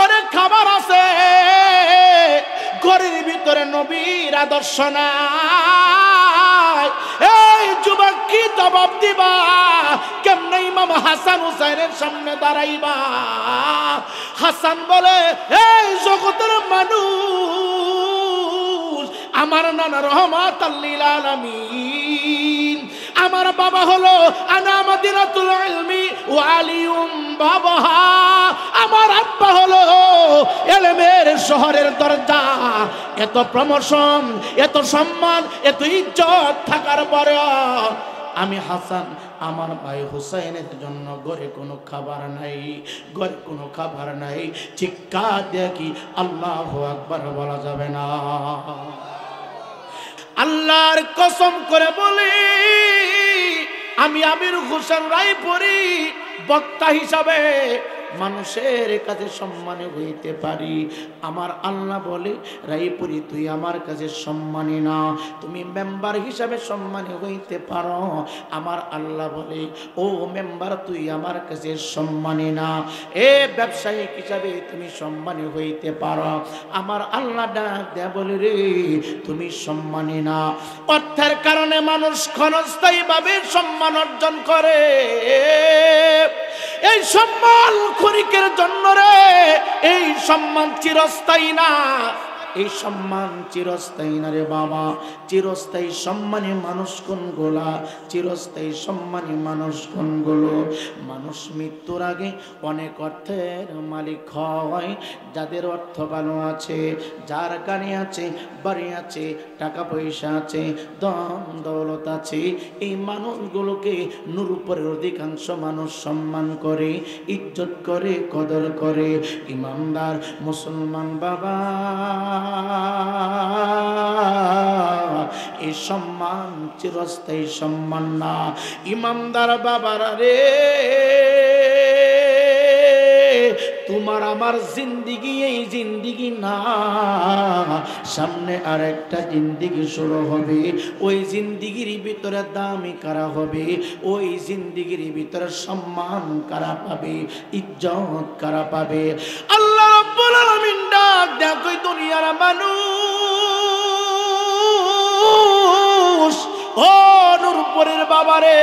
ঘরে খাবার আছে, ঘরের ভিতরে নবীর আদর্শ নাই। এই যুবক কি জবাব দিবা? কেমনে ইমাম হাসান হুসাইনের সামনে দাঁড়াইবা? হাসান বলে, এই জগতের মানুষ, আমার নানা রহমাতাল লিল আলামিন, আমার বাবা হলো আনা মাদিনাতুল ইলমি ওয়া আলিউম বাবাহা, আমার আব্বা হলো ইলমের শহরের দরজা। এত প্রমোশন, এত সম্মান, এত ইজ্জত থাকার পরে আমি হাসান আমার ভাই হুসাইনের জন্য ঘরে কোনো খাবার নাই, ঘরে কোনো খাবার নাই। চিৎকার দিয়ে কি আল্লাহু আকবার বলা যাবে না? আল্লাহর কসম করে বলি, আমি আমির হোসেন রায়পুরি বক্তা হিসাবে মানুষের কাছে সম্মানী হইতে পারি। আমার আল্লাহ বলে, রায়পুরি তুই আমার কাছে সম্মানী না, তুমি মেম্বার হিসাবে সম্মানী হইতে পারো। আমার আল্লাহ বলে, ও মেম্বার তুই আমার কাছে সম্মানী না, এ ব্যবসায়িক হিসাবে তুমি সম্মানী হইতে পারো। আমার আল্লাহ ডাক দেয়া বলে, রে তুমি সম্মানী না। অর্থের কারণে মানুষ ক্ষণস্থায়ীভাবে সম্মান অর্জন করে, এই সম্মান ক্ষণিকের জন্য রে, এই সম্মান চিরস্থায়ী না, এই সম্মান চিরস্থায়ী না রে বাবা। চিরস্থায়ী সম্মানী মানুষ কোনগুলা? চিরস্থায়ী সম্মানী মানুষ কোনগুলো? মানুষ মৃত্যুর আগে অনেক অর্থের মালিক হয়, যাদের অর্থ ভালো আছে, যার গাড়ি আছে, বাড়ি আছে, টাকা পয়সা আছে, ধন দৌলত আছে, এই মানুষগুলোকে নূরের অধিকাংশ মানুষ সম্মান করে, ইজ্জত করে, কদর করে। ইমানদার মুসলমান বাবা, এই সম্মান চিরস্থায়ী সম্মান না। ইমানদার বাবারা রে, তোমার আমার জিন্দিগি এই জিন্দিগি না, সামনে আর একটা জিন্দিগি শুরু হবে। ওই জিন্দিগির ভিতরে দামি কারা হবে, ওই জিন্দিগির ভিতরে সম্মান কারা পাবে, ইজ্জত কারা পাবে। আল্লাহ রাব্বুল আলামিন ডাক দেখো দুনিয়ার মানুষ, ও নূরপুরের বাবারে,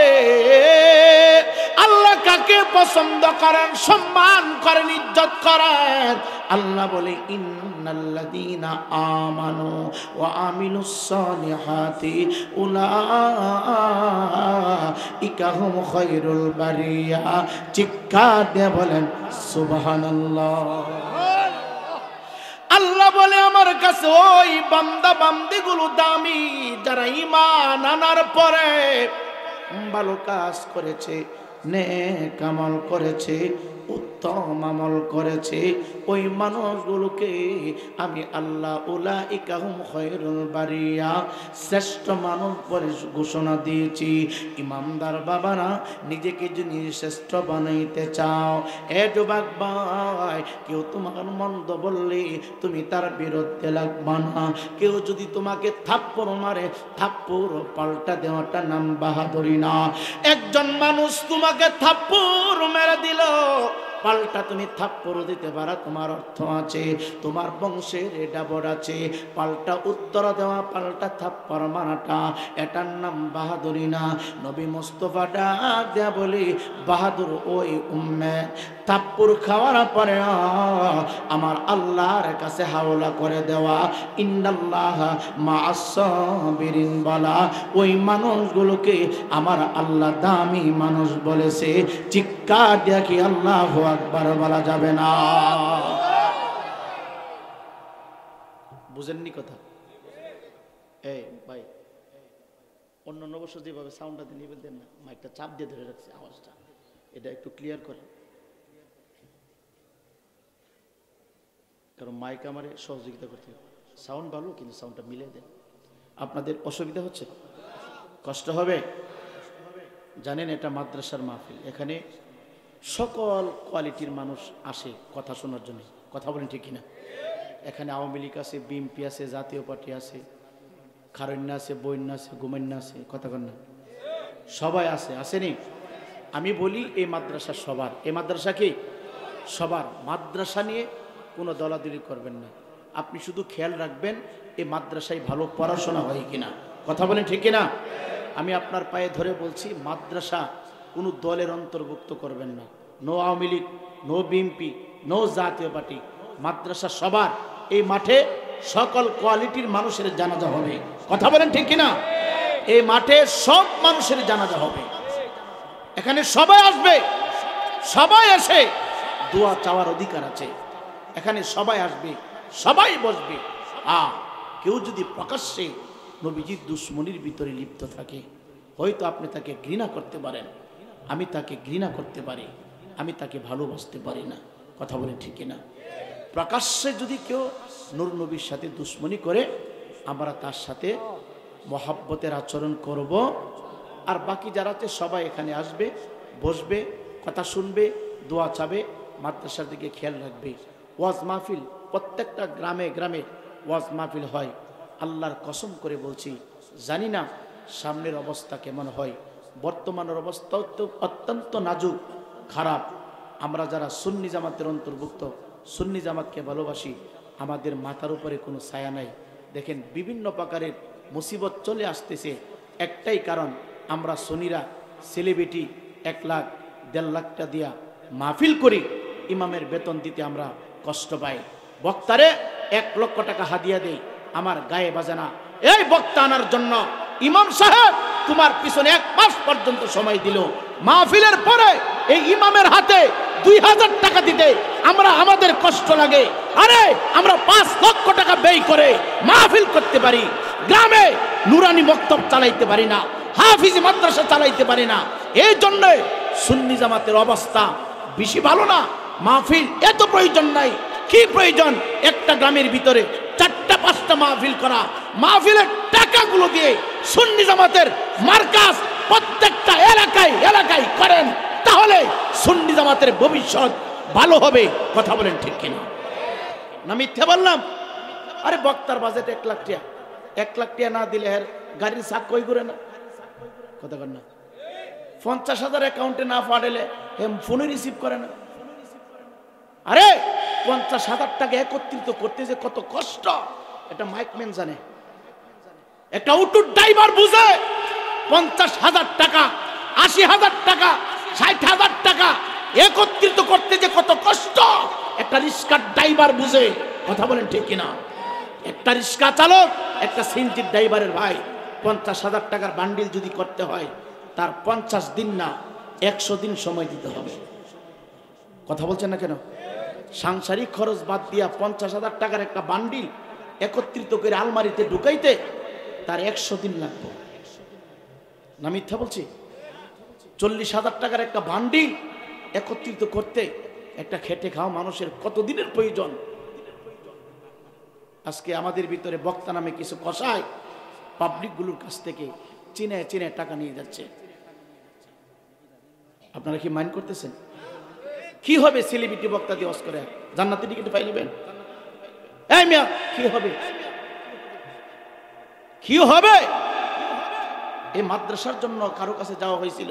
আল্লাহ কাকে পছন্দ করেন, সম্মান করেন, ইজ্জত করেন? আল্লাহ বলে, ইন্নাল্লাযীনা আমানু ওয়া আমিলুস সালিহাতি উলাইকা হুম খায়রুল বারিয়া। চিৎকার দিয়ে বলেন সুবহানাল্লাহ। আল্লাহ বলে, আমার কাছে ওই বান্দা বান্দিগুলো দামি, যারা ঈমান আনার পরে ভালো কাজ করেছে, নেক আমল করেছে, উত্তম আমল করেছে, ওই মানুষগুলোকে আমি আল্লাহ উলাইকা হুম খায়রুল বারিয়া, শ্রেষ্ঠ মানুষ বলে ঘোষণা দিয়েছি। ইমানদার বাবারা, নিজেকে যদি শ্রেষ্ঠ বানাইতে চাও, এ যুবক ভাই, কেউ তোমার মন্দ বললে তুমি তার বিরুদ্ধে লাগবা না। কেউ যদি তোমাকে থাপ্পড় মারে, থাপ্পড় পাল্টা দেওয়াটা নাম বাহাদুরি না। একজন মানুষ তোমাকে থাপ্পড় মেরে দিল, পাল্টা তুমি থাপ্পড় দিতে পারা, তোমার অর্থ আছে, তোমার বংশের এটা বড় আছে। পাল্টা উত্তর দেওয়া, পাল্টা থাপ্পড় মারাটা, এটার নাম বাহাদুরি না। নবী মুস্তাফা ডাক দেয়া বলি, বাহাদুর ওই উম্মত থাপ্পড় খাওয়ার পরে আমার আল্লাহর কাছে হাওলা করে দেওয়া, ইন্নাল্লাহা মা'আস সাবিরিন বলা, ওই মানুষগুলোকে আমার আল্লাহ দামি মানুষ বলেছে। চিৎকার দিয়ে কি আল্লাহু আকবার বলা যাবে না? বুঝেননি কথা? এই ভাই, অন্য বছর যেভাবে সাউন্ডটা দিয়ে দেন না, মাইকটা চাপ দিয়ে ধরে রাখছে, আওয়াজটা এটা একটু ক্লিয়ার করে, কারণ মাইক আমারে সহযোগিতা করতে হবে। সাউন্ড ভালো, কিন্তু সাউন্ডটা মিলে দেন। আপনাদের অসুবিধা হচ্ছে, কষ্ট হবে? জানেন এটা মাদ্রাসার মাহফিল, এখানে সকল কোয়ালিটির মানুষ আসে কথা শোনার জন্য। কথা বলেন ঠিক কিনা? এখানে আওয়ামী লীগ আছে, বিএনপি আছে, জাতীয় পার্টি আছে, খারণ্য আছে, বৈন্য আছে, গুমান্য আছে, কথা কন না, সবাই আছে, আসেনি? আমি বলি এই মাদ্রাসা সবার, এই মাদ্রাসা কি সবার? মাদ্রাসা নিয়ে কোনো দলাদলি করবেন না। আপনি শুধু খেয়াল রাখবেন এই মাদ্রাসায় ভালো পড়াশোনা হয় কিনা। কথা বলেন ঠিক কিনা? আমি আপনার পায়ে ধরে বলছি, মাদ্রাসা কোনো দলের অন্তর্ভুক্ত করবেন না। No Awami League, no BNP, no Jatiya Party. মাদ্রাসা সবার। এই মাঠে সকল কোয়ালিটির মানুষের জানাজা হবে। কথা বলেন ঠিক কিনা? এই মাঠে সব মানুষের জানাজা হবে। এখানে সবাই আসবে, সবাই এসে দোয়া চাওয়ার অধিকার আছে। এখানে সবাই আসবে, সবাই বসবে। কেউ যদি প্রকাশ্যে নবীজির দুশ্মনির ভিতরে লিপ্ত থাকে, হয়তো আপনি তাকে ঘৃণা করতে পারেন, আমি তাকে ঘৃণা করতে পারি, আমি তাকে ভালোবাসতে পারি না। কথা বলেন ঠিক কিনা? প্রকাশ্যে যদি কেউ নূর নবীর সাথে দুশ্মনি করে, আমরা তার সাথে মহাব্বতের আচরণ করব। আর বাকি যারা আছে সবাই এখানে আসবে, বসবে, কথা শুনবে, দোয়া চাবে, মাদ্রাসার দিকে খেয়াল রাখবে। ওয়াজ মাহফিল প্রত্যেকটা গ্রামে গ্রামে ওয়াজ মাহফিল হয়। আল্লাহর কসম করে বলছি, জানি না সামনের অবস্থা কেমন হয়। বর্তমানের অবস্থা অত্যন্ত নাজুক, খারাপ। আমরা যারা সুন্নি জামাতের অন্তর্ভুক্ত, সুন্নি জামাতকে ভালোবাসি, আমাদের মাথার উপরে কোনো ছায়া নাই। দেখেন বিভিন্ন প্রকারের মুসিবত চলে আসতেছে, একটাই কারণ, আমরা সুন্নিরা সেলিব্রিটি 1 লাখ 1.5 লাখ টাকা দিয়া মাহফিল করি, ইমামের বেতন দিতে আমরা কষ্ট পাই। বক্তারে 1 লক্ষ টাকা হাদিয়া দেই, আমার গায়ে বাজে না। এই বক্তা আনার জন্য ইমাম সাহেব তোমার পিছনে 1 মাস পর্যন্ত সময় দিল, মাহফিলের পরে এই ইমামের হাতে 2000 টাকা দিতে আমাদের কষ্ট লাগে। আরে আমরা 5 লক্ষ টাকা ব্যয় করে মাহফিল করতে পারি, গ্রামে নুরানি মক্তব চালাইতে পারি না, হাফিজি মাদ্রাসা চালাইতে পারি না। এই জন্য সুন্নি জামাতের অবস্থা বেশি ভালো না। মাহফিল এত প্রয়োজন নাই। কি প্রয়োজন? একটা গ্রামের ভিতরে 4টা-5টা মাহফিল করা। মাহফিলের টাকাগুলো দিয়ে সুন্নি জামাতের মার্কাজ প্রত্যেকটা এলাকায় এলাকায় করেন, তাহলে সুন্নি জামাতের ভবিষ্যৎ ভালো হবে। কথা বলেন ঠিক কিনা? না মিথ্যা বললাম? আরে বক্তার বাজেট 1 লাখ টাকা, 1 লাখ টাকা না দিলে এর গাড়ির চাক কই করে না। কথা বল না? 50,000 অ্যাকাউন্টে না পাঠালে ফোনে রিসিভ করে না। আরে 50,000 টাকা একত্রিত করতে যে কত কষ্ট, এটা মাইকম্যান জানে, একটা অটো ড্রাইভার বুঝে। 50,000 টাকা, 80,000 টাকা, 60,000 টাকা একত্রিত করতে যে কত কষ্ট, একটা রিক্সার ড্রাইভার বুঝে। কথা বলেন ঠিক কিনা? একটা রিক্সা চালক, একটা সিএনজির ড্রাইভারের ভাই 50,000 টাকার বান্ডিল যদি করতে হয়, তার 50 দিন না 100 দিন সময় দিতে হবে। কথা বলছেন না কেন? সাংসারিক খরচ বাদ দিয়া 50,000 টাকার একটা বান্ডিল একত্রিত করে আলমারিতে ঢুকাইতে তার 100 দিন লাগবে। না মিথ্যা বলছি? 40,000 টাকার একটা বান্ডিল একত্রিত করতে একটা খেটে খাওয়া মানুষের কত দিনের প্রয়োজন। আজকে আমাদের ভিতরে বক্তা নামে কিছু কষায় পাবলিকগুলোর কাছ থেকে চিনে চিনে টাকা নিয়ে যাচ্ছে। আপনারা কি মাইন্ড করতেছেন? কি হবে সেলিব্রিটি বক্তা দিয়ে ওয়াজ করে? জান্নাতের টিকিট পাইলেন? এই মিয়া কি হবে? কি হবে? এই মাদ্রাসার জন্য কারো কাছে যাওয়া হয়েছিল,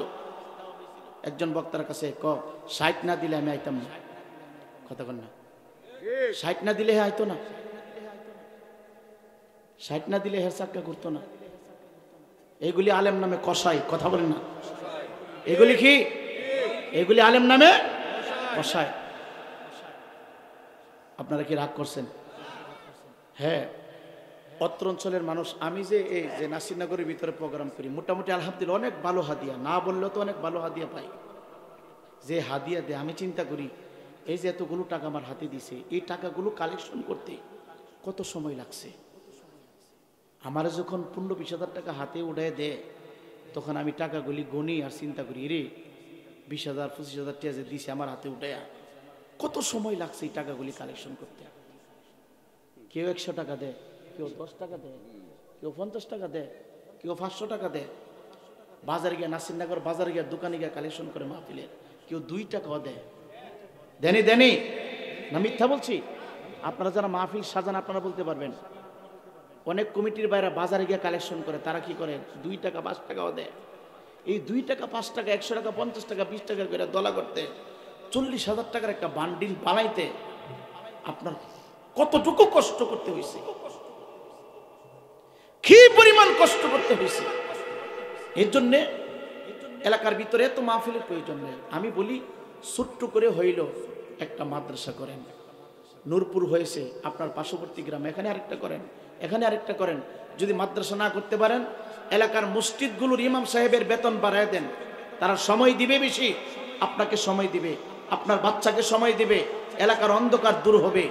একজন বক্তার কাছে, 60 না দিলে আমি আইতাম না। কথা বল না? 60 না দিলে হে আইতো না, 60 না দিলে হের চাক্কা করতো না। এইগুলি আলেম নামে কষাই। কথা বলেন না? এগুলি কি? এগুলি আলেম নামে কষাই। আপনারা কি রাগ করছেন? হ্যাঁ, অত্র অঞ্চলের মানুষ, আমি যে এই যে নাসিরনগরের ভিতরে প্রোগ্রাম করি, মোটামুটি আলহামদুলিল্লাহ অনেক ভালো হাদিয়া, না বললেও তো অনেক ভালো হাদিয়া পাই। যে হাদিয়া দেয় আমি চিন্তা করি, এই যে এতগুলো টাকা আমার হাতে দিছে, এই টাকাগুলো কালেকশন করতে কত সময় লাগছে। আমার যখন 15-20 হাজার টাকা হাতে উঠায় দেয়, তখন আমি টাকাগুলি গণি আর চিন্তা করি, রে 20,000-25,000 টাকা যে দিছে আমার হাতে উঠায়, কত সময় লাগছে এই টাকাগুলি কালেকশন করতে। কেউ 100 টাকা দেয়, কেউ 10 টাকা দেয়, কেউ 50 টাকা দেয়, কেউ 500 টাকা দেয়। বাজারে গিয়ে, নাসিরনগর বাজারে গিয়ে, দোকানে গিয়ে কালেকশন করে মাহফিলের, কেউ 2 টাকাও দেয়। দেনি দেনি না মিথ্যা বলছি? আপনারা যারা মাহফিল সাজান আপনারা বলতে পারবেন। অনেক কমিটির বাইরে বাজারে গিয়ে কালেকশন করে, তারা কি করে? 2 টাকা 5 টাকাও দেয়। এই 2 টাকা 5 টাকা 100 টাকা 50 টাকা 20 টাকা করে দলা করতে 40,000 টাকার একটা বান্ডিল বানাইতে আপনার কতটুকু কষ্ট করতে হয়েছে, কি পরিমাণ কষ্ট করতে হয়েছে। এর জন্যে এলাকার ভিতরে এত মাহফিলের প্রয়োজন নেই। আমি বলি ছোট্ট করে হইল একটা মাদ্রাসা করেন, নূরপুর হয়েছে আপনার পার্শ্ববর্তী গ্রাম, এখানে আরেকটা করেন, এখানে আরেকটা করেন। যদি মাদ্রাসা না করতে পারেন, এলাকার মসজিদগুলোর ইমাম সাহেবের বেতন বাড়ায় দেন, তারা সময় দিবে বেশি, আপনাকে সময় দিবে, আপনার বাচ্চাকে সময় দিবে, এলাকার অন্ধকার দূর হবে,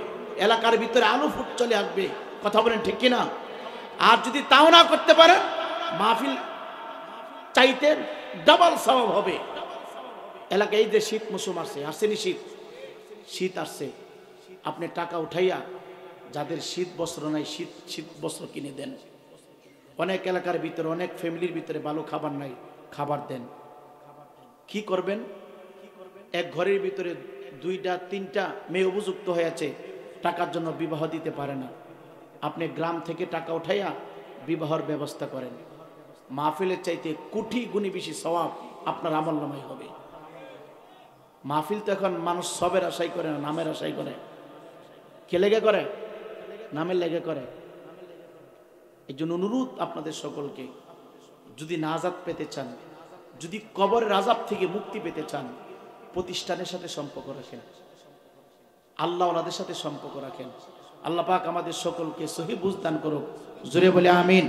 এলাকার ভিতরে আলো ফুট চলে আসবে। কথা বলেন ঠিক কিনা? আর যদি তাও না করতে পারেন, মাহফিল চাইতে ডাবল সওয়াব হবে। এলাকায় এই যে শীত মৌসুম আসছে, আসেনি শীত, শীত আসছে, আপনি টাকা উঠাইয়া যাদের শীত বস্ত্র নাই শীত বস্ত্র কিনে দেন। অনেক এলাকার ভিতরে, অনেক ফ্যামিলির ভিতরে ভালো খাবার নাই, খাবার দেন। কি করবেন? এক ঘরের ভিতরে 2টা 3টা মেয়ে উপযুক্ত হয়ে আছে, টাকার জন্য বিবাহ দিতে পারে না, আপনি গ্রাম থেকে টাকা উঠাইয়া বিবাহর ব্যবস্থা করেন। মাহফিলের চাইতে কোটি গুণে বেশি সওয়াব আপনার আমলনামায় হবে। মাহফিল তো এখন মানুষ সবের আশাই করে না, নামের আশাই করে। কে লেগে করে? নামের লেগে করে। এই জন্য অনুরোধ আপনাদের সকলকে, যদি নাজাত পেতে চান, যদি কবরের আযাব থেকে মুক্তি পেতে চান, প্রতিষ্ঠানের সাথে সম্পর্ক রাখেন, আল্লাহ ওনাদের সাথে সম্পর্ক রাখেন। আল্লাহ পাক আমাদের সকলকে সহি বুঝ দান করুক। জোরে বলে আমিন।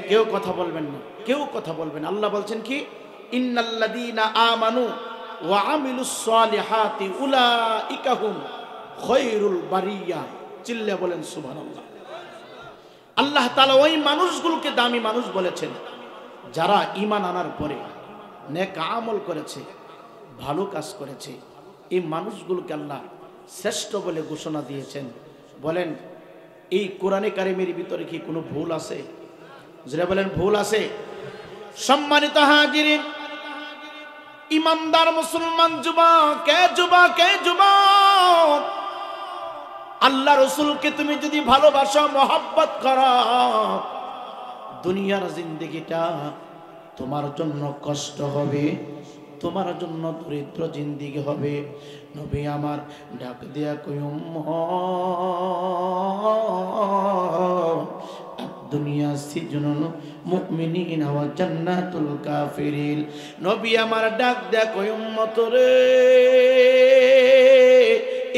কেউ কথা বলবেন না, কেউ কথা বলবেন। আল্লাহ বলছেন কি, ইন্নাল্লাযীনা আমানু ওয়া আমিলুস সালিহাতি উলাইকা হুম খায়রুল বারিয়া। চিল্লে বলেন সুবহানাল্লাহ। আল্লাহ তাআলা ওই মানুষগুলোকে দামি মানুষ বলেছেন যারা ঈমান আনার পরে নেক আমল করেছে, ভালো কাজ করেছে। এই মানুষগুলোকে আল্লাহ শ্রেষ্ঠ বলে ঘোষণা দিয়েছেন। বলেন এই কোরআনে কারিমের ভিতরে কি কোনো ভুল আছে? যারা বলেন ভুল আছে। সম্মানিত হাজিরিন, ইমানদার মুসলমান যুবক, আল্লাহ রাসূলকে তুমি যদি ভালোবাসো, মহব্বত করো, দুনিয়ার জিন্দেগিটা তোমার জন্য কষ্ট হবে, তোমার জন্য দরিদ্র জিন্দেগি হবে। নবী আমার ডাক দিয়া কই, দুনিয়া সিজনুল মুমিনিন ওয়া জান্নাতুল কাফিরিন। নবী আমার ডাক দেয়া কই, উম্মত রে,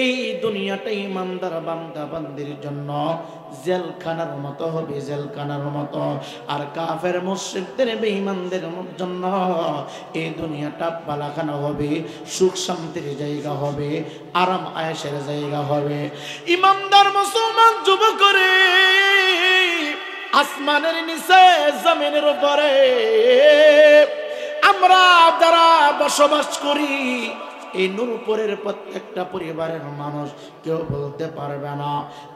এই দুনিয়াটা ইমানদার বান্দা বান্দির জন্য জেলখানার মতো হবে, জেলখানার মতো। আর কাফের মুশরিকদের বেঈমানদের জন্য এই দুনিয়াটা বালাখানা হবে, সুখ শান্তির জায়গা হবে, আরাম আয়েশের জায়গা হবে। ইমানদার মুসলমান যুবক রে, আসমানের নিচে জমিনের উপরে আমরা যারা বসবাস করি, এই নূরপুরের প্রত্যেকটা পরিবারের মানুষ কেউ বলতে পারবে না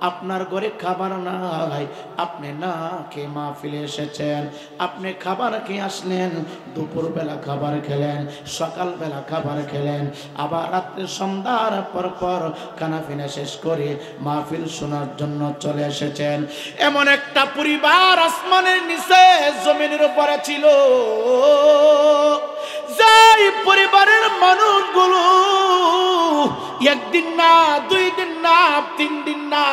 আপনার ঘরে খাবার নাই, আপনি না খেয়ে মাহফিলে এসেছেন। আপনি খাবার খেয়ে আসলেন, দুপুরবেলা খাবার খেলেন, সকালবেলা খাবার খেলেন, আবার রাত্রে সন্ধ্যার পর খানাপিনা শেষ করে মাহফিল শোনার জন্য চলে এসেছেন। এমন একটা পরিবার আসমানের নিচে জমিনের উপরে ছিল, যেই পরিবারের মানুষগুলো একদিন না, 2 দিন না, 3 দিন না,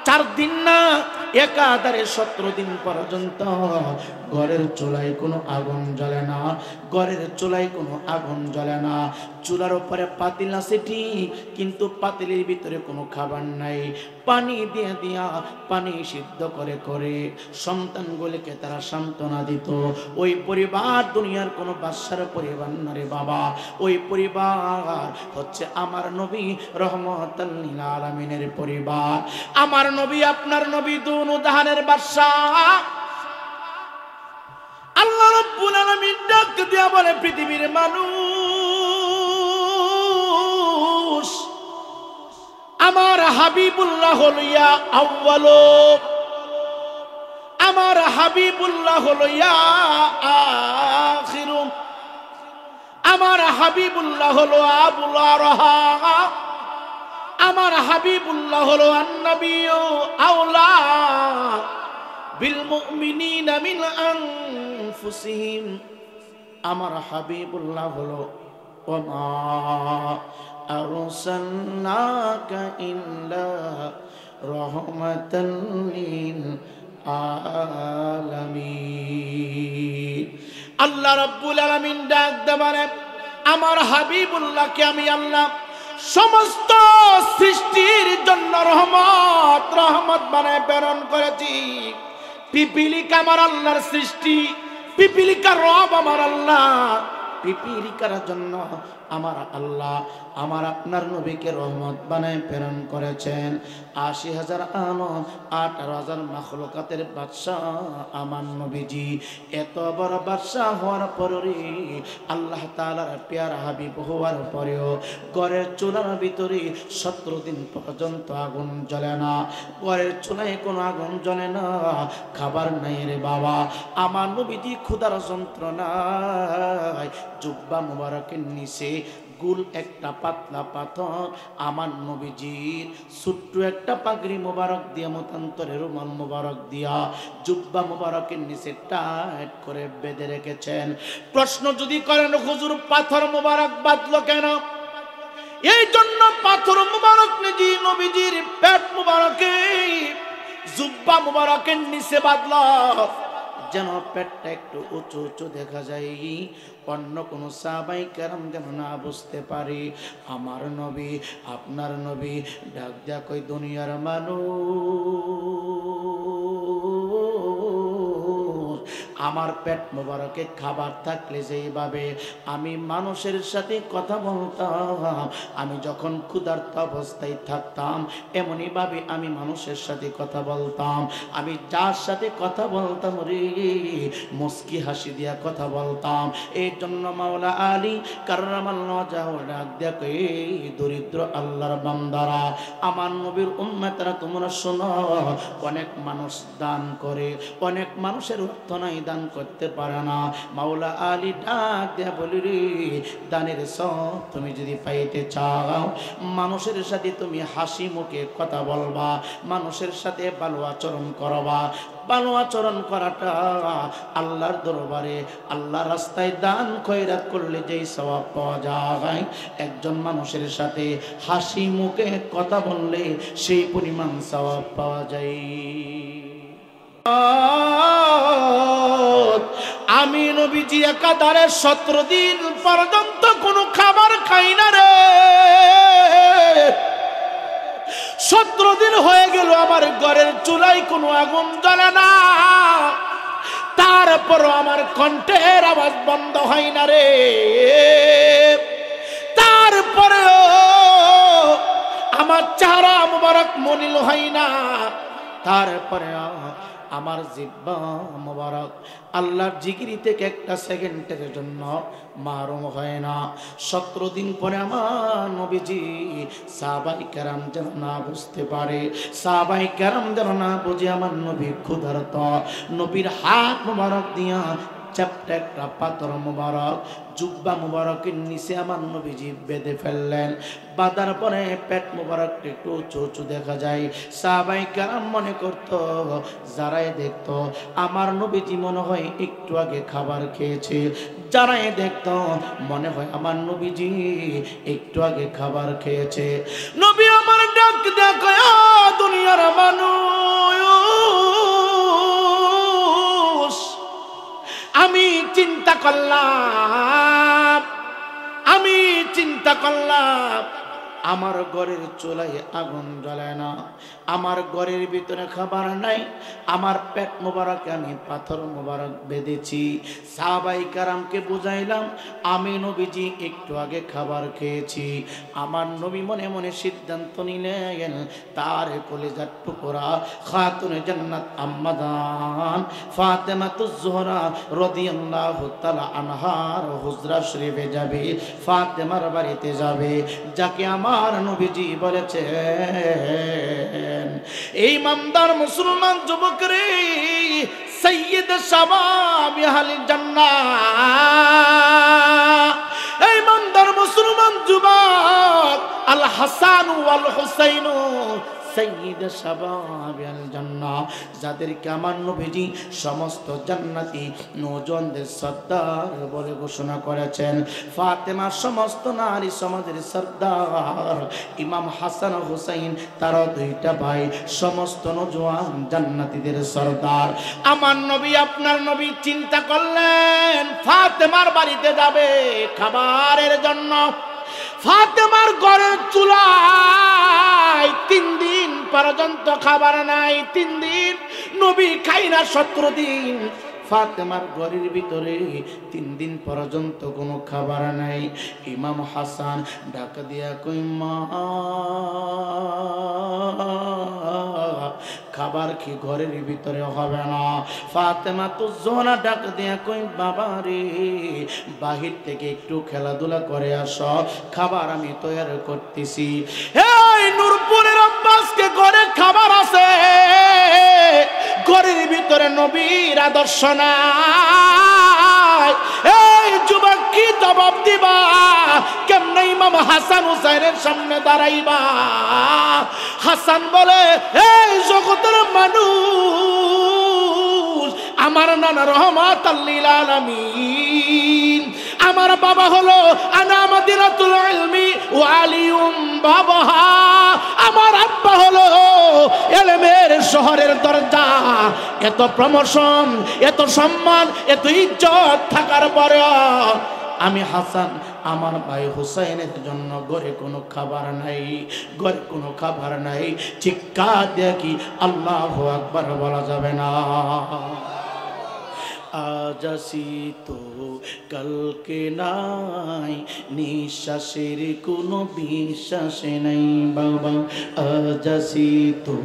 4 দিন না, একাধারে 17 দিন পর্যন্ত ঘরের চুলায় কোনো আগুন জ্বলে না, ঘরের চুলায় কোনো আগুন জ্বলে না। চুলার উপরে পাতিল আছে ঠিক, কিন্তু পাতিলের ভিতরে কোনো খাবার নাই। পানি দিয়ে দিয়া, পানি সিদ্ধ করে করে সন্তানগুলিকে তারা সান্ত্বনা দিত। ওই পরিবার দুনিয়ার কোনো বাদশার পরিবার না রে বাবা, ওই পরিবার হচ্ছে আমার নবী রহমতাল লিল আলামিনের পরিবার। আমার নবী, আপনার নবী দুনো জাহানের বাদশা। আল্লাহ রাব্বুল আলামিন ডাক দিয়া বলে, পৃথিবীর মানুষ, আমার হাবিবুল্লাহ হলো ইয়া আউয়ালু, আমার হাবিবুল্লাহ হলো ইয়া আখিরু, আমার হাবিবুল্লাহ হলো আবুল আরহা, আমার হাবিবুল্লাহ হলো আন-নবিয়্যু আওলা বিল মুমিনিনা মিন আনফুসিহিম। আমার হাবিবুল্লাহ হলো ওমা আরসালনাকা ইল্লা রাহমাতাল লিল আলামিন। আল্লাহ রাব্বুল আলামিন ডাক দেবারে আমার হাবিবুল্লাহকে আমি আল্লাহ সমস্ত সৃষ্টির জন্য রহমত রহমত বানায় প্রেরণ করেছি। পিপিলিকা আমার আল্লাহর সৃষ্টি, পিপিলিকার রব আমার আল্লাহ, পিপিলিকার জন্য আমার আল্লাহ আমার আপনার নবীকে রহমত বানায় প্রেরণ করেছেন। ৮০,০০০ আলম ১৮,০০০ মাখলুকাতের বাদশাহ আমার নবীজি। এত বড় বাদশাহ হওয়ার পরে আল্লাহ তাআলার পেয়ারা হাবিব হওয়ার পরেও ঘরের চুলার ভিতরে ১৭ দিন পর্যন্ত আগুন জ্বলে না। ঘরের চুলায় কোনো আগুন জ্বলে না, খাবার নাই রে বাবা। আমার নবীজি ক্ষুধার যন্ত্রণায় জুব্বা মুবারকের নিচে গুল একটা পাতলা পাথর আমার নবীজির ছোট্ট একটা পাগড়ি মুবারক দিয়া মতান্তরে রুমাল মুবারক দিয়া জুব্বা মুবারকের নিচে টাইট করে বেঁধে রেখেছেন। প্রশ্ন যদি করেন হুজুর পাথর মুবারক বাঁধলো কেন? এই জন্য পাথর মুবারক নিজি নবীজির পেট মুবারকে জুব্বা মুবারকের নিচে বাঁধলো যেন পেটটা একটু উঁচু উঁচু দেখা যায়, অন্য কোন সাহাবায়ে কেরাম যেন না বুঝতে পারে। আমার নবী আপনার নবী ডাক দেয়া কই দুনিয়ার মানুষ, আমার পেট মোবারকে খাবার থাকলে যেইভাবে আমি মানুষের সাথে কথা বলতাম, আমি যখন ক্ষুধার্ত অবস্থায় থাকতাম এমনই ভাবে আমি মানুষের সাথে কথা বলতাম। আমি যার সাথে কথা বলতাম রে মুস্কি হাসি দিয়া কথা বলতাম। এই জন্য মাওলা আলী কাররামাল্লাহু ওয়াজহাহু ডাক দিয়া কই দরিদ্র আল্লাহর বান্দারা, আমার নবীর উম্মতরা তোমরা শোনো, অনেক মানুষ দান করে, অনেক মানুষের অর্থ নাই, দান করতে পারে না। মাওলা আলী ডাক দিয়া বলি রে দানের সব তুমি যদি পাইতে চাও মানুষের সাথে তুমি হাসি মুখে কথা বলবা, মানুষের সাথে ভালো আচরণ করবা। ভালো আচরণ করাটা আল্লাহর দরবারে আল্লাহ রাস্তায় দান খয়রাত করলে যেই সওয়াব পাওয়া যায়, একজন মানুষের সাথে হাসি মুখে কথা বললে সেই পরিমাণ সওয়াব পাওয়া যায়। আমি নবীজি একাধারে ১৭ দিন পর্যন্ত কোনো খাবার খাই না রে। ১৭ দিন হয়ে গেল আমার ঘরের চুলায় কোনো আগুন জ্বলে না, তারপরও আমার কণ্ঠের আওয়াজ বন্ধ হয় না রে। তারপরেও আমার চেহারা মুবারক মলিন হয় না, তারপরে আমার জিহ্বা মুবারক আল্লাহর জিকিরি থেকে একটা সেকেন্ডের জন্য মারুম হয় না। ১৭ দিন পরে আমার নবীজি সাহাবায়ে কেরাম যেন না বুঝতে পারে, সাহাবায়ে কেরাম যেন না বুঝে আমার নবী ক্ষুধার্ত, নবীর হাত মুবারক দিয়া চাপটা একটা পাথর মুবারক জুব্বা মুবারকের নিচে আমার নবীজি বেঁধে ফেললেন। বাঁধার পরে পেট মুবারক একটু উঁচু উঁচু দেখা যায়। সাহাবায়ে কেরাম মনে করত, যারাই দেখত আমার নবীজি মনে হয় একটু আগে খাবার খেয়েছে, যারাই দেখত মনে হয় আমার নবীজি একটু আগে খাবার খেয়েছে। নবী আমার ডাক দেখো দুনিয়ার মানুষ, আমি চিন্তা করলাম আমার ঘরের চুলায় আগুন জ্বলে না, আমার ঘরের ভিতরে খাবার নাই, আমার পেট মোবারকে আমি পাথর মোবারক বেঁধেছি। সাহাবায়ে কেরামকে বুঝাইলাম আমি নবীজি একটু আগে খাবার খেয়েছি। আমার নবী মনে মনে সিদ্ধান্ত নিলেন তার কলিজার টুকরা খাতুনে জান্নাত আম্মা জান ফাতেমাতুজ জোহরা রাদিয়াল্লাহু তাআলা আনহার হুজরা শরীফে যাবে, ফাতেমার বাড়িতে যাবে, যাকে আমার নবীজি বলেছেন এই ইমানদার মুসলমান যুবক রে সাইয়্যিদ শাবাবি আহলিল জান্নাহ, এই ইমানদার মুসলমান যুবক আল হাসান ওয়াল হুসাইন সাইয়্যিদ শাবাবিল জান্নাহ, যাদেরকে আমার নবীজি সমস্ত জান্নাতি নওজওয়ানদের সর্দার বলে ঘোষণা করেছেন। ফাতেমা সমস্ত নারী সমাজের সর্দার, ইমাম হাসান ও হুসাইন তারা দুইটা ভাই সমস্ত নওজওয়ান জান্নাতীদের সর্দার। আমার নবী আপনার নবী চিন্তা করলেন ফাতেমার বাড়িতে যাবে খাবারের জন্য। ফাতেমার ঘরের চুলায় 3 দিন পর্যন্ত খাবার নাই, 3 দিন নবী খাই না, 17 দিন ফাতেমার ঘরের ভিতরে 3 দিন পর্যন্ত কোনো খাবার নাই। ইমাম হাসান ডাক দিয়া কই মা খাবার কি ঘরের ভিতরে হবে না? ফাতেমা তো জোনা ডাক দিয়া কই বাবা রে বাহির থেকে একটু খেলাধুলা করে আসো, খাবার আমি তৈরি করতেছি। এই নূরপুরের আব্বাসকে ঘরে খাবার আছে, ঘরের ভিতরে নবীর আদর্শ নাই। এই যুবক কি জবাব দিবা? কেমনে ইমাম হাসান হুসাইনের সামনে দাঁড়াইবা? হাসান বলে এই জগতের মানুষ, আমার নানা রহমাতাল লিল আলামিন, আমার বাবা হলো আনা মাদিনাতুল ইলমি ওয়া আলিউম বাবাহা, আমার আব্বা হলো ইলমের শহরের দরজা। এত প্রমোশন, এত সম্মান, এত ইজ্জত থাকার পরেও আমি হাসান আমার ভাই হুসাইনের জন্য ঘরে কোনো খাবার নাই, ঘরে কোনো খাবার নাই। চিৎকার দেখি আল্লাহু আকবার বলা যাবে না। আজ আসি তো কালকে নাই, নিঃশ্বাসের কোনো বিশ্বাস নাই বাবা। আজ আসি তো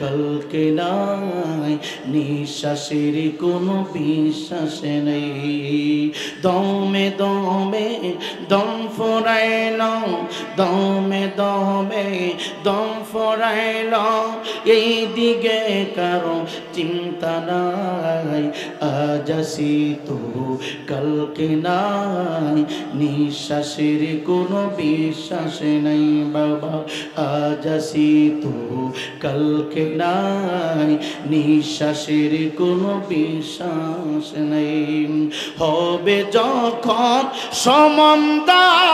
কালকে নাই, নিঃশ্বাসের কোনো বিশ্বাস নেই। দমে দমে দম ফোরাইল, দমে দমে দম ফোরাইল, এই দিকে কারো চিন্তা নাই। আজ আসি তো কালকে নাই, নিঃশ্বাসের কোনো বিশ্বাস নাই বাবা। আজ আসি তো কালকে নাই, নিঃশ্বাসের কোনো বিশ্বাস নাই। হবে যখন সমন্দারি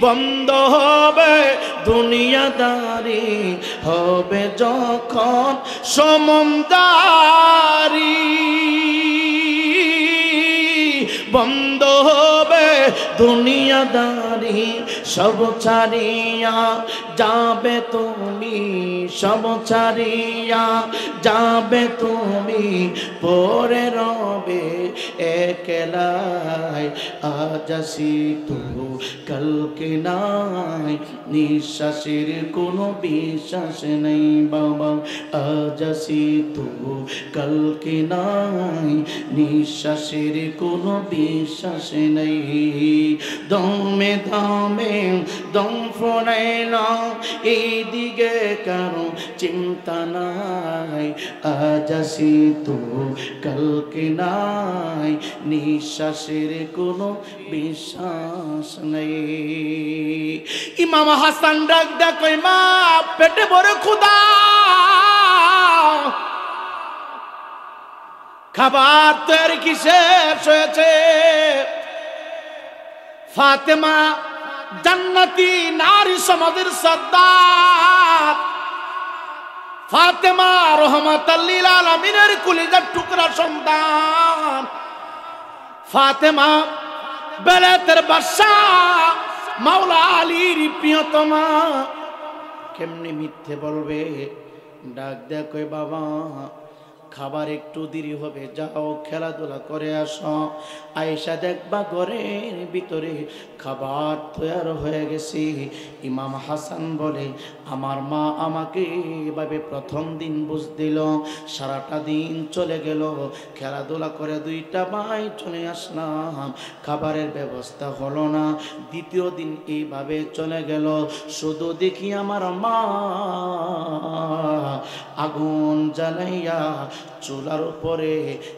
বন্ধ হবে দুনিয়াদারি, হবে যখন সমন্দারি বন্ধ হবে দুনিয়াদারি, সব ছাড়িয়া যাবে তুমি, সব ছাড়িয়া যাবে তুমি, পরে রবে একলাই। আজ আসি তো কালকে নাই, নিঃশ্বাসের কোনো বিশ্বাস নেই বাবা। আজ আসি তো কালকে নাই, নিঃশ্বাসের কোনো বিশ্বাস নেই। দমে দমে দম ফোরাইল, এইদিকে কারো চিন্তা নাই। আজ আসি তো কালকে নাই, নিঃশ্বাসের কোনো বিশ্বাস নেই। ইমাম হাসান ডাক ডাক কই মা পেটে বড় ক্ষুধা, খাবার তৈরি কি শেষ হয়েছে? ফাতেমা জান্নাতি নারী সমাজের সর্দার, ফাতেমা রহমাতাল লিল আলামিনের কলিজার টুকরা সন্তান, ফাতেমা বেলায়েতের বাদশাহ মাওলা আলীর প্রিয়তমা, কেমনি মিথ্যে বলবে? ডাক দেয়া কই বাবা খাবার একটু দেরি হবে, যাও খেলাধুলা করে আসো। আয়েশা দেখবা ঘরের ভিতরে খাবার তৈরি হয়ে গেছে। ইমাম হাসান বলে আমার মা আমাকে এভাবে প্রথম দিন বুঝ দিল, সারাটা দিন চলে গেল, খেলাধুলা করে 2টা ভাই চলে আসলাম, খাবারের ব্যবস্থা হলো না। দ্বিতীয় দিন এইভাবে চলে গেল, শুধু দেখি আমার মা আগুন জ্বালাইয়া চুলার উপরে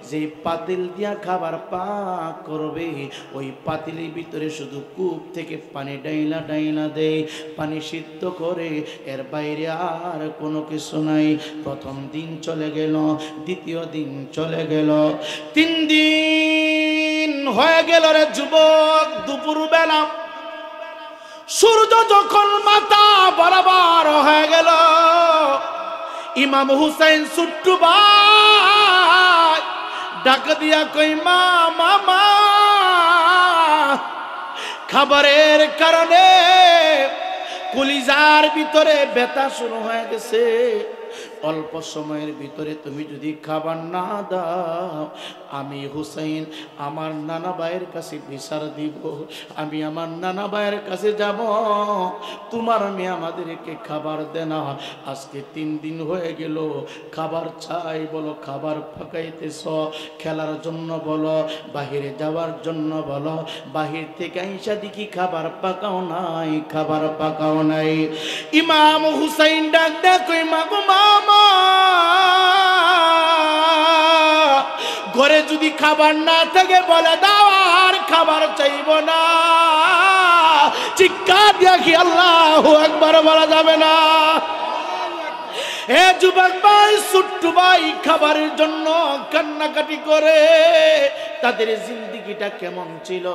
যে পাতিল দিয়া খাবার পাক করবে ওই পাতিলের ভিতরে শুধু কূপ থেকে পানি ডাইলা ডাইলা দেয়, পানি সিদ্ধ করে, এর বাইরে আর কোনো কিছু নাই। প্রথম দিন চলে গেল, দ্বিতীয় দিন চলে গেল, 3 দিন হয়ে গেল রে যুবক। দুপুর বেলা সূর্য যখন মাথা বরাবর হয়ে গেল, ইমাম হুসাইন ছোট্টু ভাই ডাক দিয়া কই মা মামা, খাবারের কারণে কলিজার ভিতরে ব্যথা শুরু হয়ে গেছে। অল্প সময়ের ভিতরে তুমি যদি খাবার না দাও, আমি হুসাইন আমার নানা ভাইয়ের কাছে বিচার দিব, আমি আমার নানা ভাইয়ের কাছে যাব, তোমার মেয়ে আমাদেরকে খাবার দে না। আজকে 3 দিন হয়ে গেল, খাবার চাই বলো, খাবার পাকাইতেছ, খেলার জন্য বলো, বাহিরে যাওয়ার জন্য বলো, বাহির থেকে আইসা দেখি খাবার পাকাও নাই, খাবার পাকাও নাই। ইমাম হুসাইন ডাক ডাক কই মা গো মামা, ঘরে যদি খাবার না থাকে বলে দাও, আর খাবার চাইব না। চিৎকার দিয়া কি আল্লাহু আকবার বলা যাবে না? হে যুবক ভাই, ছোট্ট ভাই খাবারের জন্য কান্নাকাটি করে। তাদের জিন্দেগিটা কেমন ছিল,